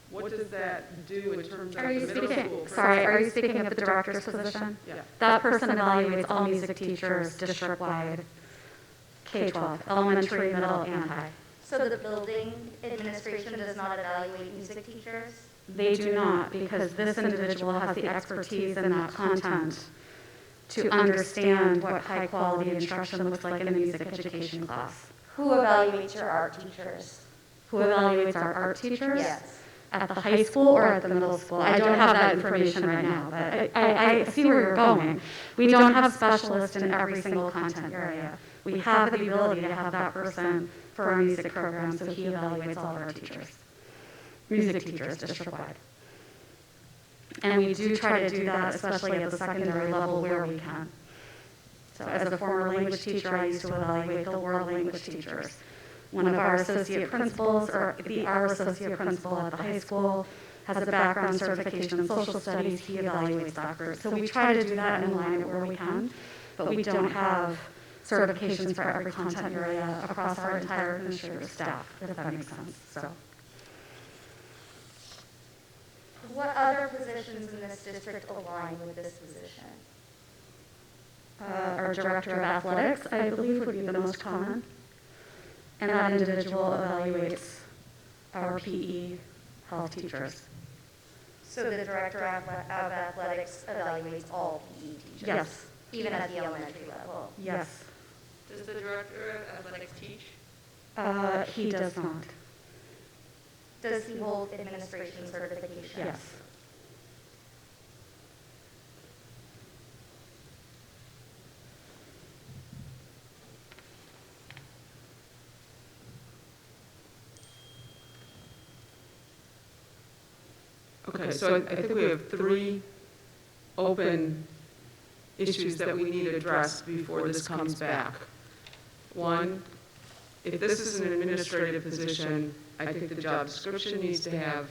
S4: what does that do in terms of the middle school?
S11: Are you speaking of the director's position?
S4: Yeah.
S11: That person evaluates all music teachers district-wide, K-12, elementary, middle, and high.
S15: So the building administration does not evaluate music teachers?
S11: They do not, because this individual has the expertise in that content to understand what high-quality instruction looks like in a music education class.
S15: Who evaluates your art teachers?
S11: Who evaluates our art teachers?
S15: Yes.
S11: At the high school or at the middle school? I don't have that information right now, but I see where you're going. We don't have specialists in every single content area. We have the ability to have that person for our music program, so he evaluates all of our teachers, music teachers district-wide. And we do try to do that, especially at the secondary level where we can. So as a former language teacher, I used to evaluate the world language teachers. One of our associate principals, or our associate principal at the high school, has a background certification in social studies. He evaluates that group. So we try to do that in line where we can, but we don't have certifications for every content area across our entire administrative staff, if that makes sense. So.
S15: What other positions in this district align with this position?
S11: Our director of athletics, I believe, would be the most common. And that individual evaluates our PE health teachers.
S15: So the director of athletics evaluates all PE teachers?
S11: Yes.
S15: Even at the elementary level?
S11: Yes.
S14: Does the director of athletics teach?
S11: He does not.
S15: Does he hold administration certification?
S11: Yes.
S4: Okay, so I think we have 3 open issues that we need addressed before this comes back. One, if this is an administrative position, I think the job description needs to have,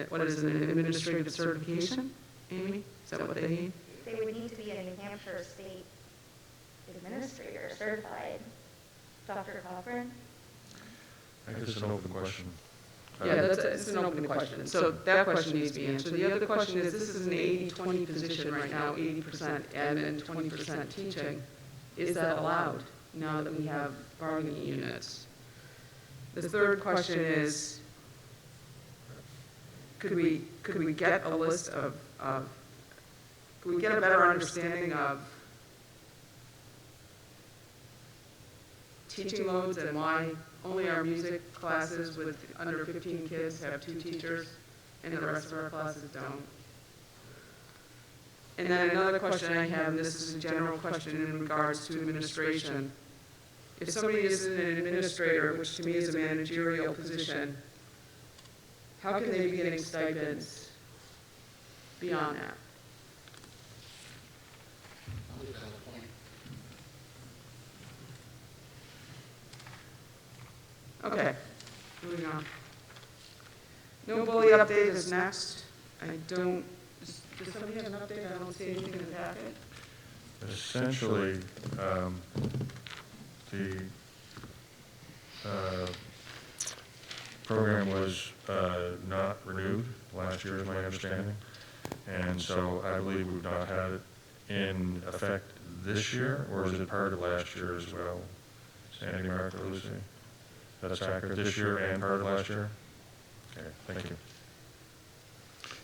S4: what is it, an administrative certification, Amy? Is that what they need?
S15: They would need to be a New Hampshire state administrator certified. Dr. Cochran?
S12: I think it's an open question.
S4: Yeah, it's an open question. So that question needs to be answered. The other question is, this is an 80-20 position right now, 80% admin, 20% teaching. Is that allowed now that we have bargaining units? The third question is, could we get a list of could we get a better understanding of teaching loads and why only our music classes with under 15 kids have 2 teachers and the rest of our classes don't? And then another question I have, and this is a general question in regards to administration. If somebody is an administrator, which to me is a managerial position, how can they be getting stipends beyond that?
S2: Another valid point.
S4: Okay, moving on. No bully update is next. I don't, does somebody have an update? I don't see anything in the packet.
S12: Essentially, the program was not renewed last year, is my understanding. And so I believe we've not had it in effect this year, or is it part of last year as well? Sandy, Mark, or Lucy? That's accurate, this year and part of last year? Okay, thank you.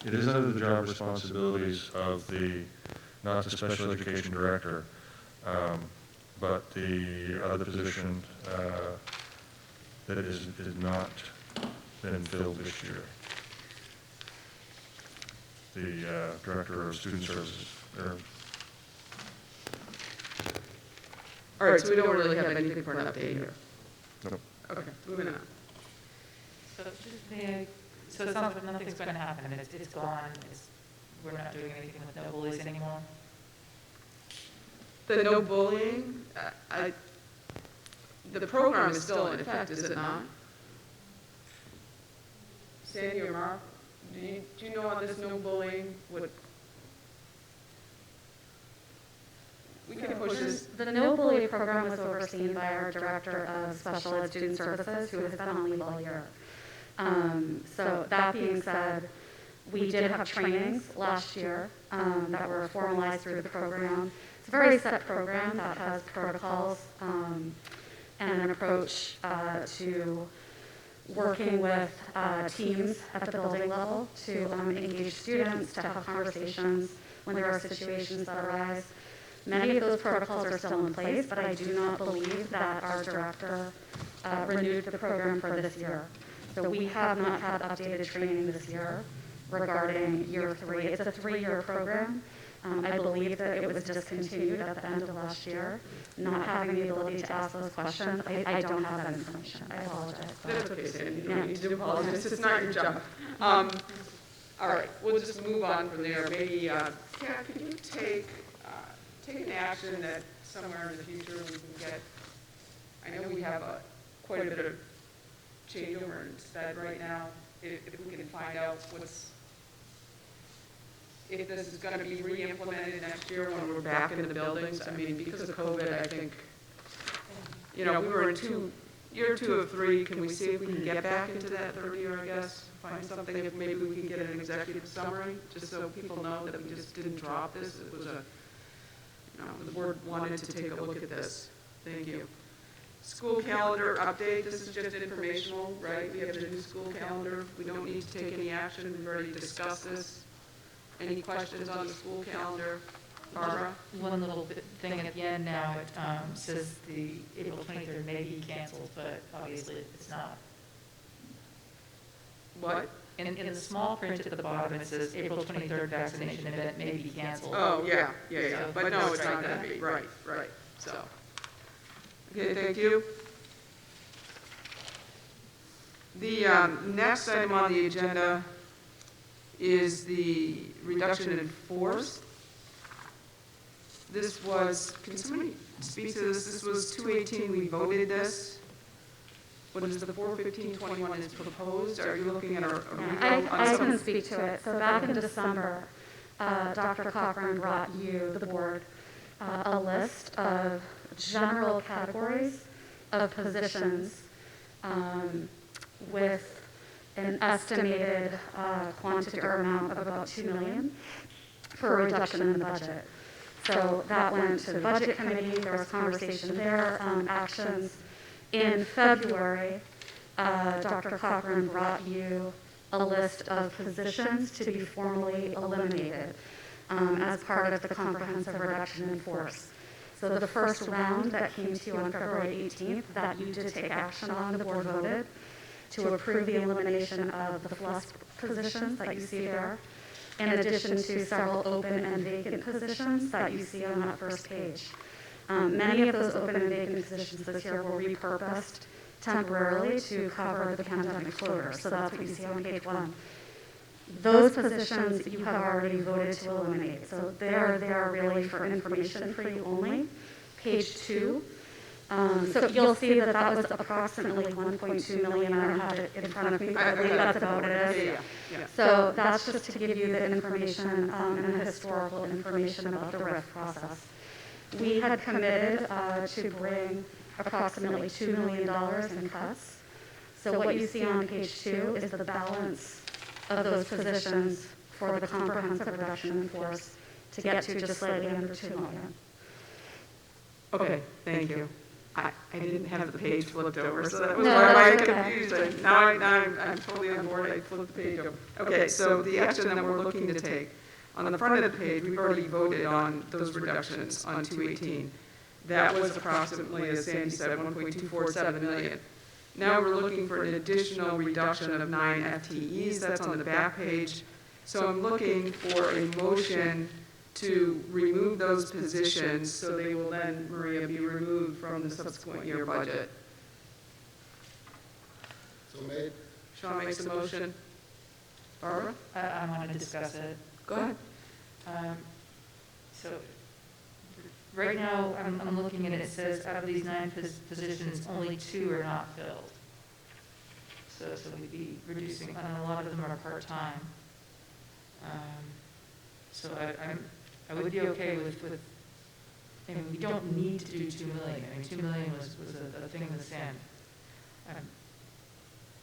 S12: It is under the job responsibilities of the, not the special education director, but the other position that is not been filled this year. The director of student services.
S4: All right, so we don't really have anything for an update here.
S12: Nope.
S4: Okay, moving on.
S13: So it sounds like nothing's going to happen, and it's gone, we're not doing anything with no bullies anymore?
S4: The no bullying, the program is still in effect, is it not? Sandy or Mark, do you know on this no bullying, we can push this?
S11: The no bully program was overseen by our director of special ed student services, who has been on leave all year. So that being said, we did have trainings last year that were formalized through the program. It's a very set program that has protocols and an approach to working with teams at the building level to engage students, to have conversations when there are situations that arise. Many of those protocols are still in place, but I do not believe that our director renewed the program for this year. So we have not had updated training this year regarding year 3. It's a 3-year program. I believe that it was discontinued at the end of last year, not having the ability to ask those questions. I don't have that information. I apologize.
S4: That's okay, Sandy. You don't need to apologize. It's not your job. All right, we'll just move on from there. Maybe, Kat, could you take an action that somewhere in the future we can get, I know we have quite a bit of changeover in SPED right now, if we can find out if this is going to be re-implemented next year when we're back in the buildings. I mean, because of COVID, I think, we were in year 2 of 3. Can we see if we can get back into that third year, I guess? Find something, if maybe we can get an executive summary, just so people know that we just didn't drop this. It was the board wanted to take a look at this. Thank you. School calendar update, this is just informational, right? We have the new school calendar. We don't need to take any action. We've already discussed this. Any questions on the school calendar? Barbara?
S13: One little thing at the end now, it says the April 23rd may be canceled, but obviously it's not.
S4: What?
S13: In the small print at the bottom, it says April 23rd vaccination event may be canceled.
S4: Oh, yeah. But no, it's not going to be. Right. So, okay, thank you. The next item on the agenda is the reduction in force. This was, can somebody speak to this? This was 218, we voted this. what is the 4/15/21 is proposed? Are you looking at a
S11: I
S4: revote on some?
S11: can speak to it. So back in December, Dr. Cochran brought you, the board, a list of general categories of positions with an estimated quantity or amount of about $2 million for a reduction in the budget. So that went to the budget committee, there was conversation there, actions. In February, Dr. Cochran brought you a list of positions to be formally eliminated as part of the comprehensive reduction in force. So the first round that came to you on February 18th, that you did take action on, the board voted to approve the elimination of the FLUS positions that you see there, in addition to several open and vacant positions that you see on that first page. Many of those open and vacant positions this year were repurposed temporarily to cover the pandemic floater. So that's what you see on page 1. Those positions you have already voted to eliminate. So they're there really for information for you only. Page 2. So you'll see that that was approximately 1.2 million. I don't have it in front of me, but I believe that's about what it is. So that's just to give you the information and the historical information about the RIF process. We had committed to bring approximately $2 million in cuts. So what you see on page 2 is the balance of those positions for the comprehensive reduction in force to get to just slightly under $2 million.
S4: Okay, thank you. I didn't have the page flipped over, so that was why I was confused. Now I'm totally on board. I flipped the page over. Okay, so the action that we're looking to take, on the front of the page, we've already voted on those reductions on 218. That was approximately, as Sandy said, 1.247 million. Now we're looking for an additional reduction of 9 FTEs. That's on the back page. So I'm looking for a motion to remove those positions so they will then, Maria, be removed from the subsequent year budget.
S2: So made.
S4: Sean makes a motion. Barbara?
S13: I want to discuss it.
S4: Go ahead.
S13: So, right now, I'm looking at it, it says out of these 9 positions, only 2 are not filled. So we'd be reducing, and a lot of them are part-time. So I would be okay with, I mean, we don't need to do 2 million. I mean, 2 million was a thing in the sand. I'm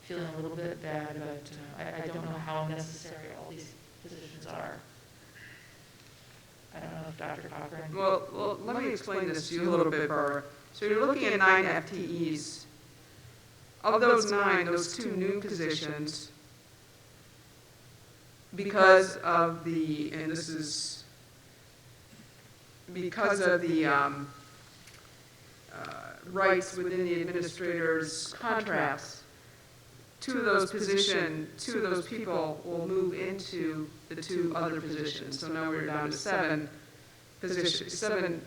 S13: feeling a little bit bad, but I don't know how necessary all these positions are. I don't know if Dr. Cochran.
S4: Well, let me explain this to you a little bit, Barbara. So you're looking at 9 FTEs. Of those 9, those 2 new positions, because of the, and this is because of the rights within the administrator's contracts, 2 of those people will move into the 2 other positions. So now we're down to 7 positions,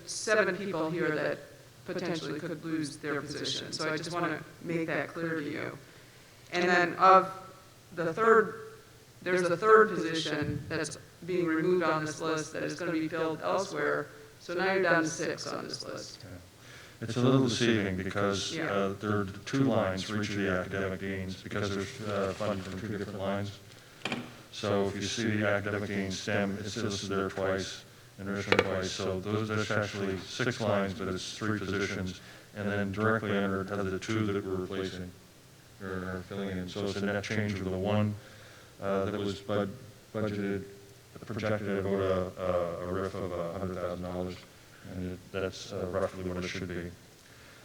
S4: seven people here that potentially could lose their position. So I just want to make that clear to you. And then of the third, there's a third position that's being removed on this list that is going to be filled elsewhere. So now you're down to 6 on this list.
S12: It's a little deceiving because there are 2 lines for each of the academic deans because there's funding from 2 different lines. So if you see the academic dean STEM, it's listed there twice and nursing twice. So there's actually 6 lines, but it's 3 positions. And then directly under it are the 2 that we're replacing or filling in. So it's a net change of the 1 that was budgeted, projected at about a RIF of $100,000. And that's roughly what it should be.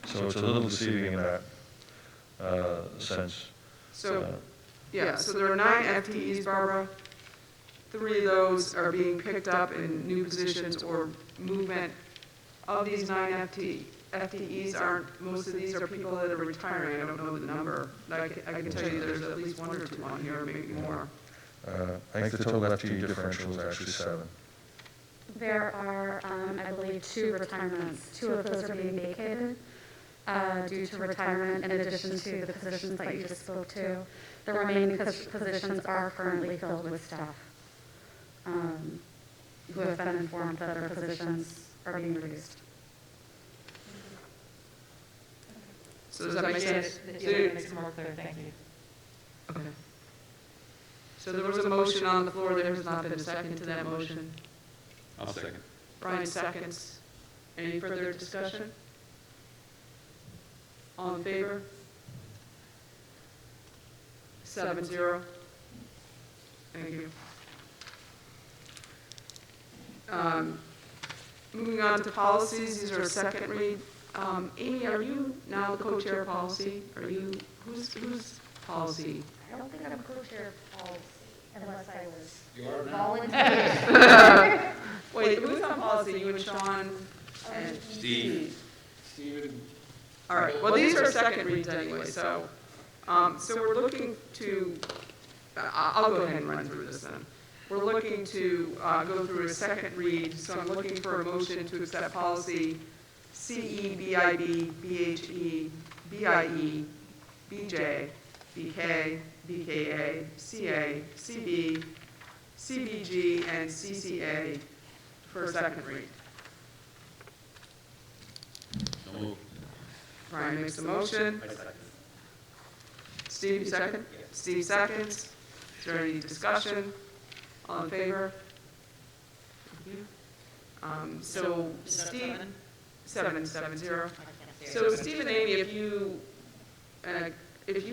S12: So it's a little deceiving in that sense.
S4: So, so there are 9 FTEs, Barbara. 3 of those are being picked up in new positions or movement. Of these 9 FTEs, most of these are people that are retiring. I don't know the number. I can tell you there's at least 1 or 2 on here, maybe more.
S12: I think the total FTE differential is actually 7.
S11: There are, I believe, 2 retirements. 2 of those are being vacated due to retirement in addition to the positions that you just spoke to. The remaining positions are currently filled with staff who have been informed that their positions are being reduced.
S4: So does that make sense?
S13: It makes it more clear, thank you.
S4: Okay. So there was a motion on the floor, there has not been a second to that motion.
S6: I'll second.
S4: Brian seconds. Any further discussion? All in favor? 7-0. Thank you. Moving on to policies, these are a second read. Amy, are you now the co-chair of policy? Are you, who's policy?
S15: I don't think I'm co-chair of policy unless I was
S2: You are now.
S15: volunteer.
S4: Wait, who's on policy? You and Sean and
S6: Steve.
S2: Steven,
S4: All right, well, these are second reads anyway, so we're looking to, I'll go ahead and run through this then. We're looking to go through a second read, so I'm looking for a motion to accept policy CE, BIB, BHE, BIE, BJ, BK, BKA, CA, CB, CBG, and CCA for a second read.
S6: So moved.
S4: Brian makes the motion. Steve, you second? Steve seconds. Is there any discussion? All in favor? Thank you. So Steve, 7-0. So Steve and Amy, if you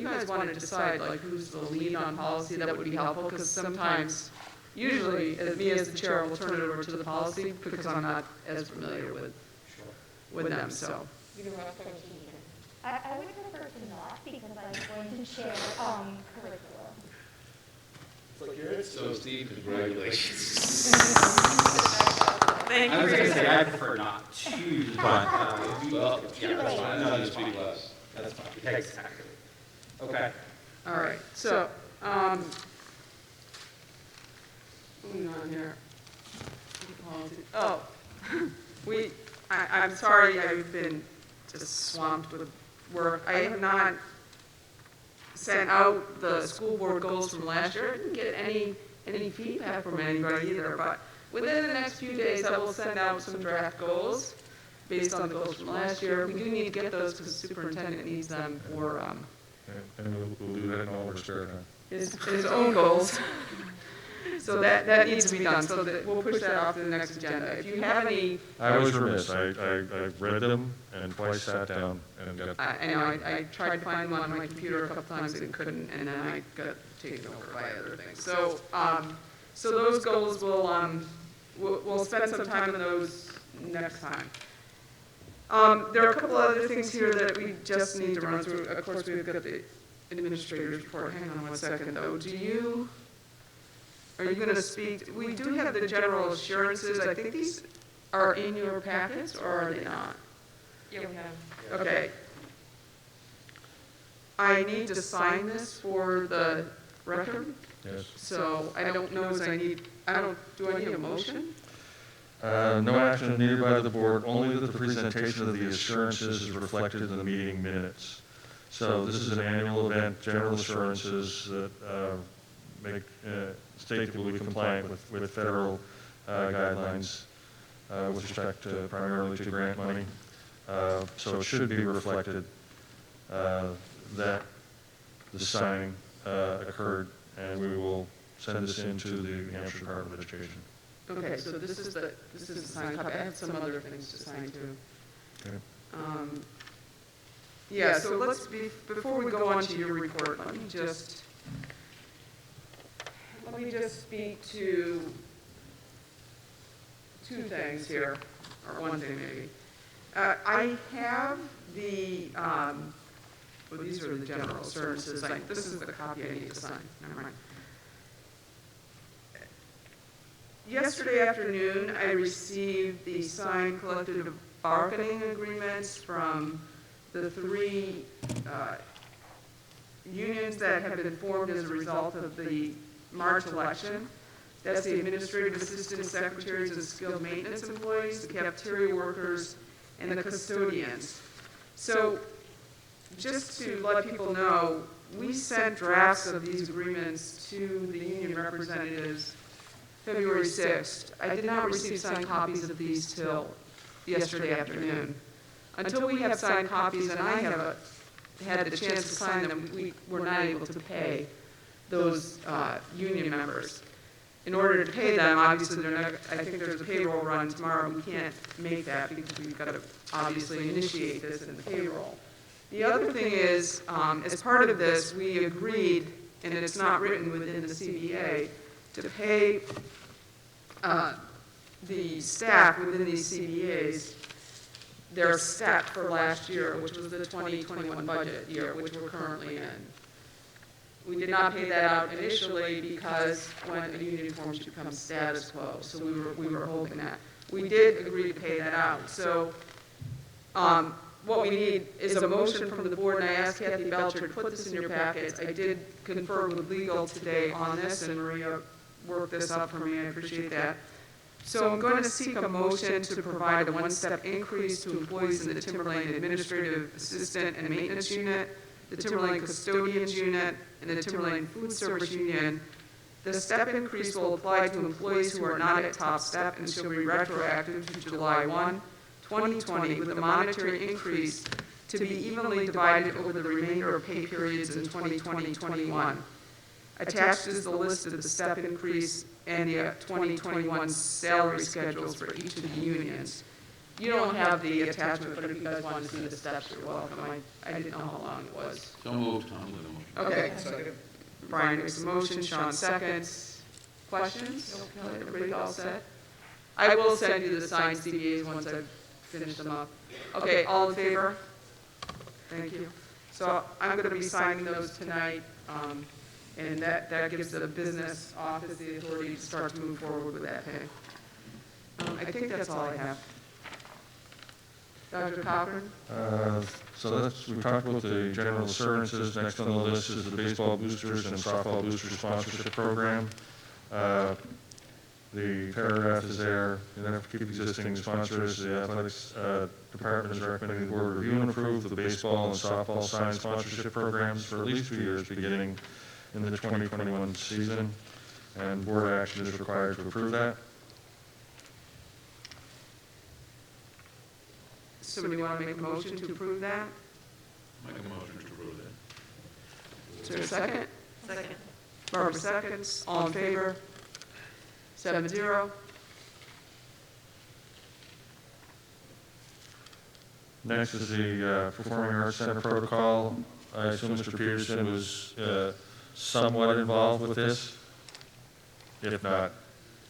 S4: guys want to decide like who's the lead on policy, that would be helpful, because sometimes, usually, as me as the chair, will turn it over to the policy, because I'm not as familiar with them, so.
S15: I would prefer to not because I'm going to chair curriculum.
S6: So Steve, congratulations.
S4: Thank
S5: I
S4: you
S5: was
S4: for
S5: going
S4: your
S5: to say, I prefer not to, but,
S6: Well,
S5: yeah, that's fine.
S6: no, you speak less.
S5: That's fine. Exactly. Okay.
S4: All right, so, moving on here. Oh, I'm sorry, I've been just swamped with work. I have not sent out the school board goals from last year. I didn't get any feedback from anybody either, but within the next few days, I will send out some draft goals based on the goals from last year. We do need to get those because the superintendent needs them for,
S12: And we'll do that in all our spare time.
S4: his own goals. So that needs to be done, so that we'll push that off to the next agenda. If you have any,
S12: I was remiss. I read them and twice sat down and got.
S4: I tried to find them on my computer a couple times and couldn't, and then I got taken over by other things. So, so those goals we'll spend some time on those next time. There are a couple other things here that we just need to run through. Of course, we've got the administrator's report. Hang on one second, though. Are you going to speak? We do have the general assurances. I think these are in your packets, or are they not?
S13: Yeah, we have.
S4: Okay. I need to sign this for the record,
S12: Yes.
S4: so I don't know do I need a motion?
S12: No action needed by the board, only that the presentation of the assurances is reflected in the meeting minutes. So this is an annual event, general assurances that state that will be compliant with federal guidelines with respect to primarily to grant money. So it should be reflected that the signing occurred, and we will send this into the New Hampshire Department of Education.
S4: Okay, so this is the signed copy. I have some other things to sign too.
S12: Okay.
S4: Yeah, so before we go on to your report, let me just speak to two things here, or one thing maybe. I have the, well, these are the general assurances. This is the copy I need to sign. Never mind. Yesterday afternoon, I received the signed collective bargaining agreements from the three unions that have been formed as a result of the March election. That's the administrative assistant secretaries and skilled maintenance employees, the cafeteria workers, and the custodians. So just to let people know, we sent drafts of these agreements to the union representatives February 6th. I did not receive signed copies of these till yesterday afternoon. Until we have signed copies and I have had the chance to sign them, we were not able to pay those union members. In order to pay them, obviously, I think there's a payroll run tomorrow. We can't make that because we've got to obviously initiate this in the payroll. The other thing is, as part of this, we agreed, and it's not written within the CBA, to pay the staff within these CBAs their step for last year, which was the 2021 budget year, which we're currently in. We did not pay that out initially because when a union forms becomes status quo, so we were holding that. We did agree to pay that out. So what we need is a motion from the board, and I asked Kathy Belcher to put this in your packets. I did confer with legal today on this, and Maria worked this up for me. I appreciate that. So I'm going to seek a motion to provide a one-step increase to employees in the Timberlane Administrative Assistant and Maintenance Unit, the Timberlane Custodians Unit, and the Timberlane Food Service Union. The step increase will apply to employees who are not at top step and shall be retroactive to July 1, 2020, with the monetary increase to be evenly divided over the remainder of pay periods in 2020-21. Attached is the list of the step increase and the 2021 salary schedules for each of the unions. You don't have the attachment, but if you guys want to see the steps, you're welcome. I didn't know how long it was.
S6: So moved, Tom, with a motion.
S4: Okay, so Brian makes a motion, Sean seconds. Questions? No, everybody all set? I will send you the signed CBAs once I've finished them up. Okay, all in favor? Thank you. So I'm going to be signing those tonight, and that gives the business office the authority to start to move forward with that pay. I think that's all I have. Dr. Cochran?
S12: We talked about the general assurances. Next on the list is the baseball boosters and softball boosters sponsorship program. The paragraph is there. You don't have to keep existing sponsors. The athletics department is recommending the board review and approve the baseball and softball signed sponsorship programs for at least 2 years beginning in the 2021 season. And board action is required to approve that.
S4: Somebody want to make a motion to approve that?
S6: Make a motion to approve that.
S4: Is there a second?
S14: Second.
S4: Barbara seconds. All in favor? 7-0.
S12: Next is the Performing Arts Center protocol. I assume Mr. Peterson was somewhat involved with this. If not,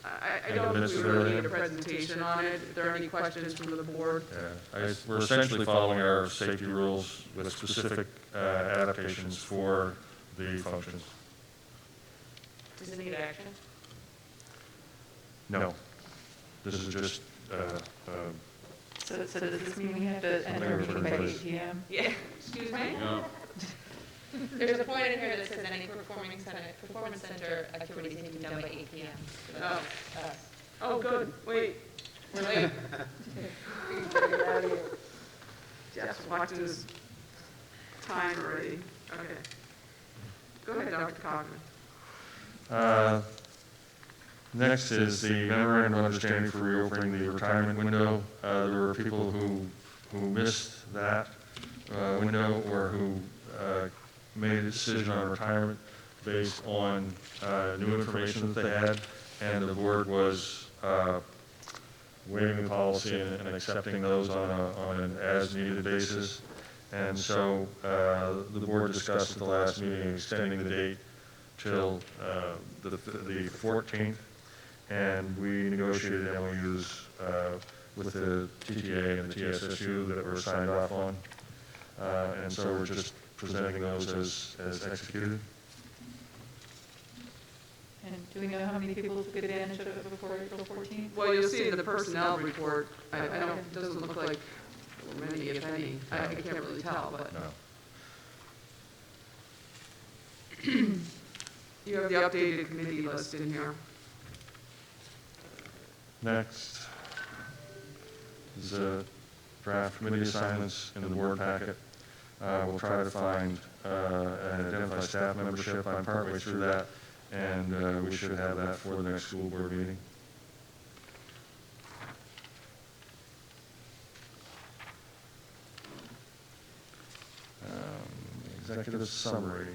S4: I don't think we really need a presentation on it. If there are any questions from the board.
S12: we're essentially following our safety rules with specific adaptations for the functions.
S14: Does it need action?
S12: No. This is just,
S13: So does this mean we have to end our meeting by 8 p.m.?
S14: Yeah. Excuse me?
S6: No.
S14: There's a point in here that says any performance center activities need to be done by 8 p.m. So that's us.
S4: Oh, good. Wait.
S14: We're late.
S4: Get out of here. Jeff's watching his time already. Okay. Go ahead, Dr. Cochran.
S12: Next is the memorandum of understanding for reopening the retirement window. There were people who missed that window or who made a decision on retirement based on new information that they had, and the board was waiving the policy and accepting those on an as-needed basis. And so the board discussed at the last meeting extending the date till the 14th, and we negotiated MOUs with the TTA and the TSSU that were signed off on. And so we're just presenting those as executed.
S13: And do we know how many people took advantage of it before April 14th?
S4: Well, you'll see in the personnel report, it doesn't look like many, if any. I can't really tell, but.
S12: No.
S4: You have the updated committee list in here.
S12: Next is a draft committee assignments in the board packet. We'll try to find and identify staff membership. I'm partway through that, and we should have that for the next school board meeting. executive summary.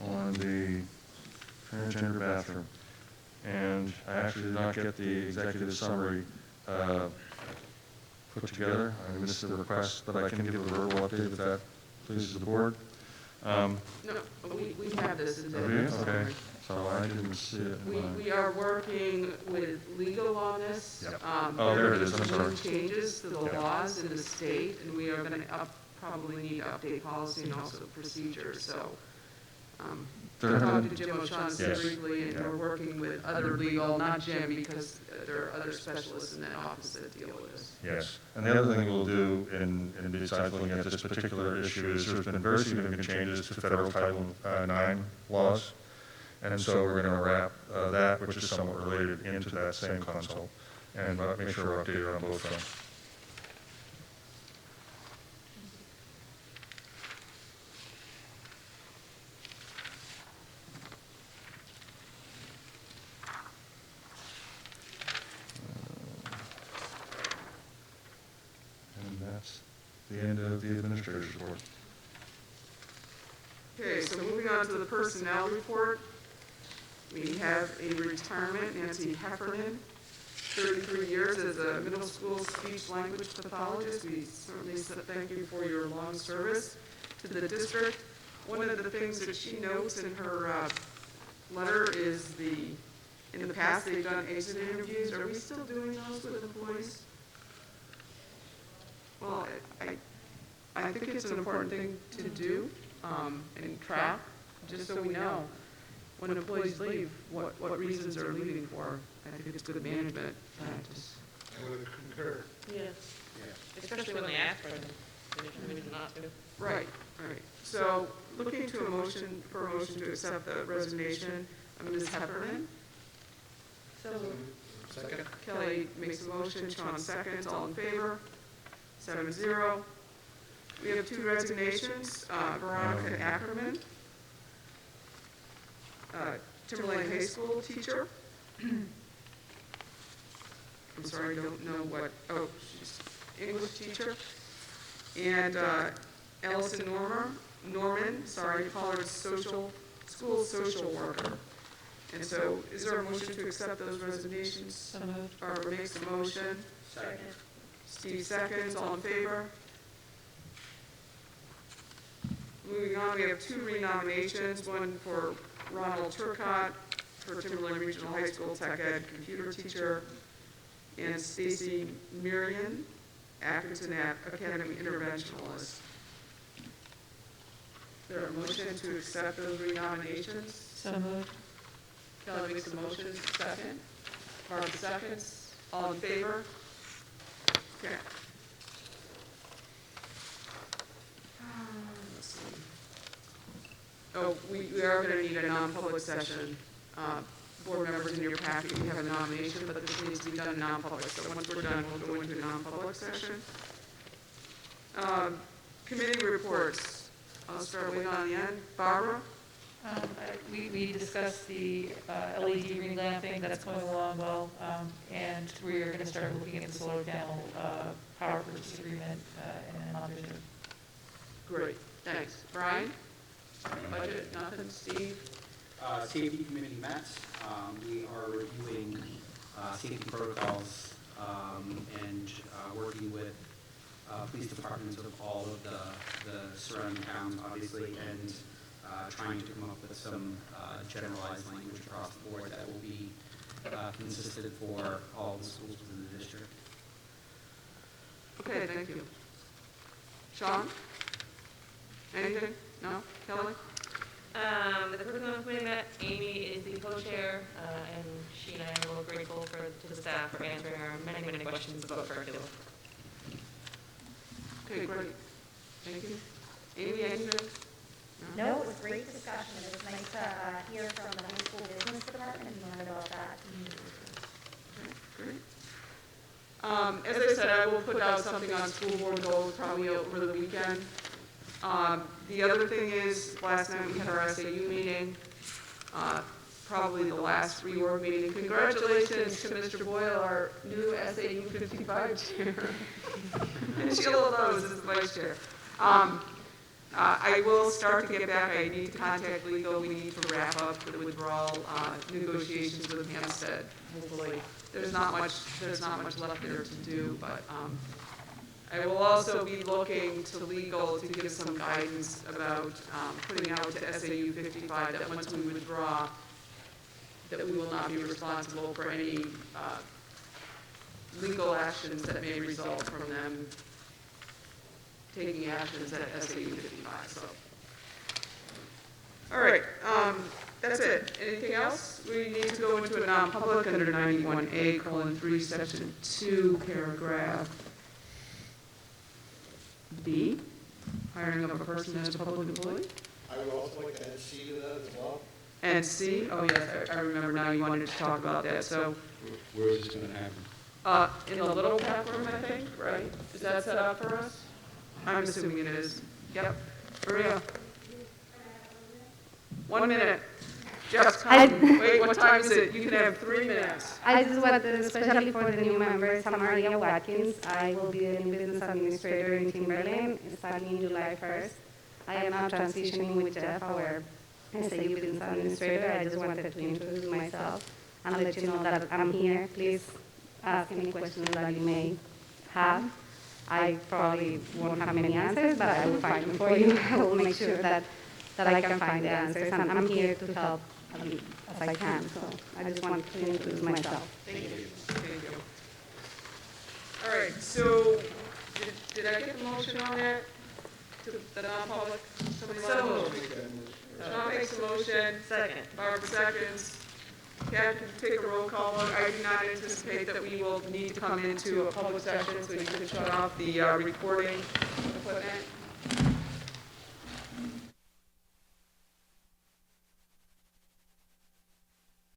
S12: On the transgender bathroom. And I actually did not get the executive summary put together. I missed the request, but I can give a verbal update if that pleases the board.
S4: No, we have this in
S12: Oh,
S4: there.
S12: yeah? Okay, so I didn't see it. in
S4: We are working with legal on this.
S12: Yep. Oh, there it is. I'm sorry.
S4: Changes to the
S12: Yeah.
S4: laws in the state, and we are going to probably need to update policy and also procedures, so.
S12: There
S4: I
S12: have
S4: talked
S12: been-
S4: to Jim O'Shaughnessy
S12: Yes.
S4: briefly, and
S12: Yeah.
S4: we're working with other legal, not Jim, because there are other specialists in that office that deal with this.
S12: Yes, and the other thing we'll do, in besides looking at this particular issue, is there's been very significant changes to federal Title IX laws, and so we're going to wrap that, which is somewhat related, into that same consult, and make sure we're updated on both fronts. And that's the end of the administrator's report.
S4: Okay, so moving on to the personnel report. We have a retirement, Nancy Heffernan, 33 years as a middle school speech language pathologist. We certainly thank you for your long service to the district. One of the things that she notes in her letter is in the past, they've done exit interviews. Are we still doing those with employees? Well, I think it's an important thing to do and track, just so we know when employees leave, what reasons they're leaving for. I think it's good management practice.
S2: I would concur.
S14: Yes. Especially when they ask for them, there's no reason not to.
S4: Right. So looking to a motion to accept the resignation of Ms. Heffernan.
S14: So,
S2: Second?
S4: Kelly makes a motion, Sean seconds, all in favor, 7-0. We have two resignations, Veronica Ackerman, Timberlane High School teacher. I'm sorry, I don't know what, she's English teacher. And Ellison Norman, call her school social worker. And so, is there a motion to accept those resignations?
S13: So moved.
S4: Barbara makes the motion.
S14: second.
S4: Steve seconds, all in favor? Moving on, we have two renominations, one for Ronald Turcott for Timberlane Regional High School Tech Ed computer teacher, and Stacy Mirian, Atkinson Academy interventionalist. Is there a motion to accept those renominations?
S13: So moved.
S4: Kelly makes a motion, second. Barbara seconds, all in favor? Okay. Let's see. Oh, we are going to need a non-public session. Board members, in your packet, you have a nomination, but this needs to be done in non-public. So once we're done, we'll go into a non-public session. Committee reports. I'll start with on the end. Barbara?
S13: We discussed the LED relamping, that's going along well, and we're going to start looking at the solar panel power purchase agreement in a month or two.
S4: Great, thanks. Brian? Budget, nothing. Steve?
S5: Safety committee met. We are reviewing safety protocols and working with police departments of all of the surrounding towns, obviously, and trying to come up with some generalized language across the board that will be consistent for all the schools within the district.
S4: Okay, thank you. Sean? Anything? No? Kelly?
S14: The curriculum committee met, Amy is the co-chair, and she and I are both grateful to the staff for answering our many, many questions about curriculum.
S4: Okay, great. Thank you. Amy, anything?
S15: No, it was great discussion. It was nice to hear from the high school business department and learn about that.
S4: Great. As I said, I will put out something on school board goals probably over the weekend. The other thing is, last night we had our SAU meeting. probably the last reorg meeting. Congratulations to Mr. Boyle, our new SAU 55 chair. And Sheila Rose is the vice chair. I will start to get back. I need to contact legal. We need to wrap up the withdrawal negotiations with Hampstead. Hopefully, there's not much left there to do, but I will also be looking to legal to give some guidance about putting out to SAU 55 that once we withdraw, that we will not be responsible for any legal actions that may result from them taking actions at SAU 55. So, all right, that's it. Anything else? We need to go into a non-public under 91A:3, Section 2, paragraph B, hiring of a person as a public employee.
S2: I would also like to add C to that as well.
S4: And C, oh yes, I remember now you wanted to talk about that, so.
S6: Where is this going to happen?
S4: In the little tap room, I think, right? Is that set up for us? I'm assuming it is. Yep. Maria? 1 minute. Jeff's coming. Wait, what time is it? You can have 3 minutes.
S11: I just wanted, especially for the new members, I'm Maria Watkins. I will be the new business administrator in Timberlane starting July 1st. I am now transitioning with Jeff, our SAU business administrator. I just wanted to introduce myself and let you know that I'm here. Please ask any questions that you may have. I probably won't have many answers, but I will find them for you. I will make sure that I can find the answers, and I'm here to help as I can. So I just wanted to introduce myself.
S4: Thank you. Thank you. All right, so did I get the motion on that? To the non-public? Somebody want to move? Sean makes a motion.
S1: Second.
S4: Barbara seconds. Captain, take a roll call vote. I do not anticipate that we will need to come into a public session, so you can shut off the recording equipment.